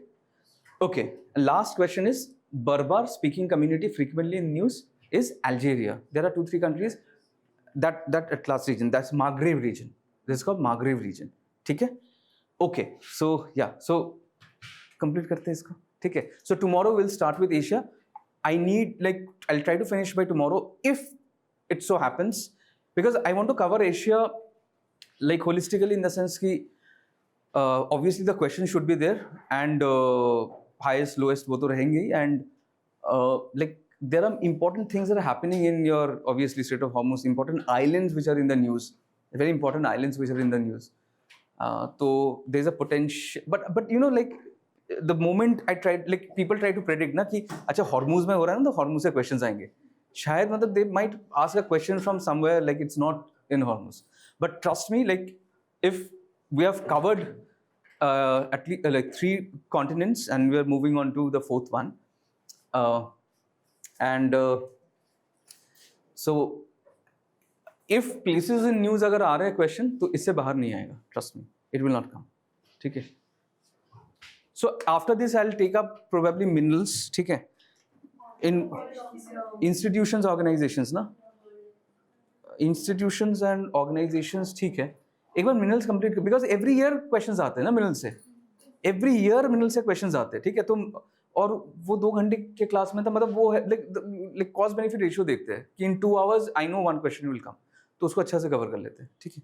A: Okay. Last question is, Berber speaking community frequently in news is Algeria. There are 2-3 countries that Atlas region, that's Maghreb region. This is called Maghreb region. ठीक है? Okay. So yeah. So complete करते हैं इसको. ठीक है? So tomorrow we'll start with Asia. I need, like, I'll try to finish by tomorrow if it so happens, because I want to cover Asia like holistically, in the sense कि obviously the question should be there, and highest, lowest वो तो रहेंगे ही, and like there are important things that are happening in your obviously Strait of Hormuz, important islands which are in the news, very important islands which are in the news. So there's a potential, but you know, like the moment I tried, like people try to predict ना कि अच्छा Hormuz में हो रहा है ना, तो Hormuz से questions आएंगे. शायद मतलब they might ask a question from somewhere like it's not in Hormuz. But trust me, like if we have covered at least like 3 continents and we are moving on to the 4th one, and so if places in news अगर आ रहे हैं question, तो इससे बाहर नहीं आएगा. Trust me, it will not come. ठीक है. So after this I'll take up probably minerals. ठीक है. In institutions, organizations ना, institutions and organizations. ठीक है. एक बार minerals complete, because every year questions आते हैं ना minerals से, every year minerals से questions आते हैं. ठीक है. तो और वो 2 घंटे के क्लास में था, मतलब वो है like cost benefit ratio देखते हैं कि in 2 hours I know 1 question will come, तो उसको अच्छा से कवर कर लेते हैं. ठीक है.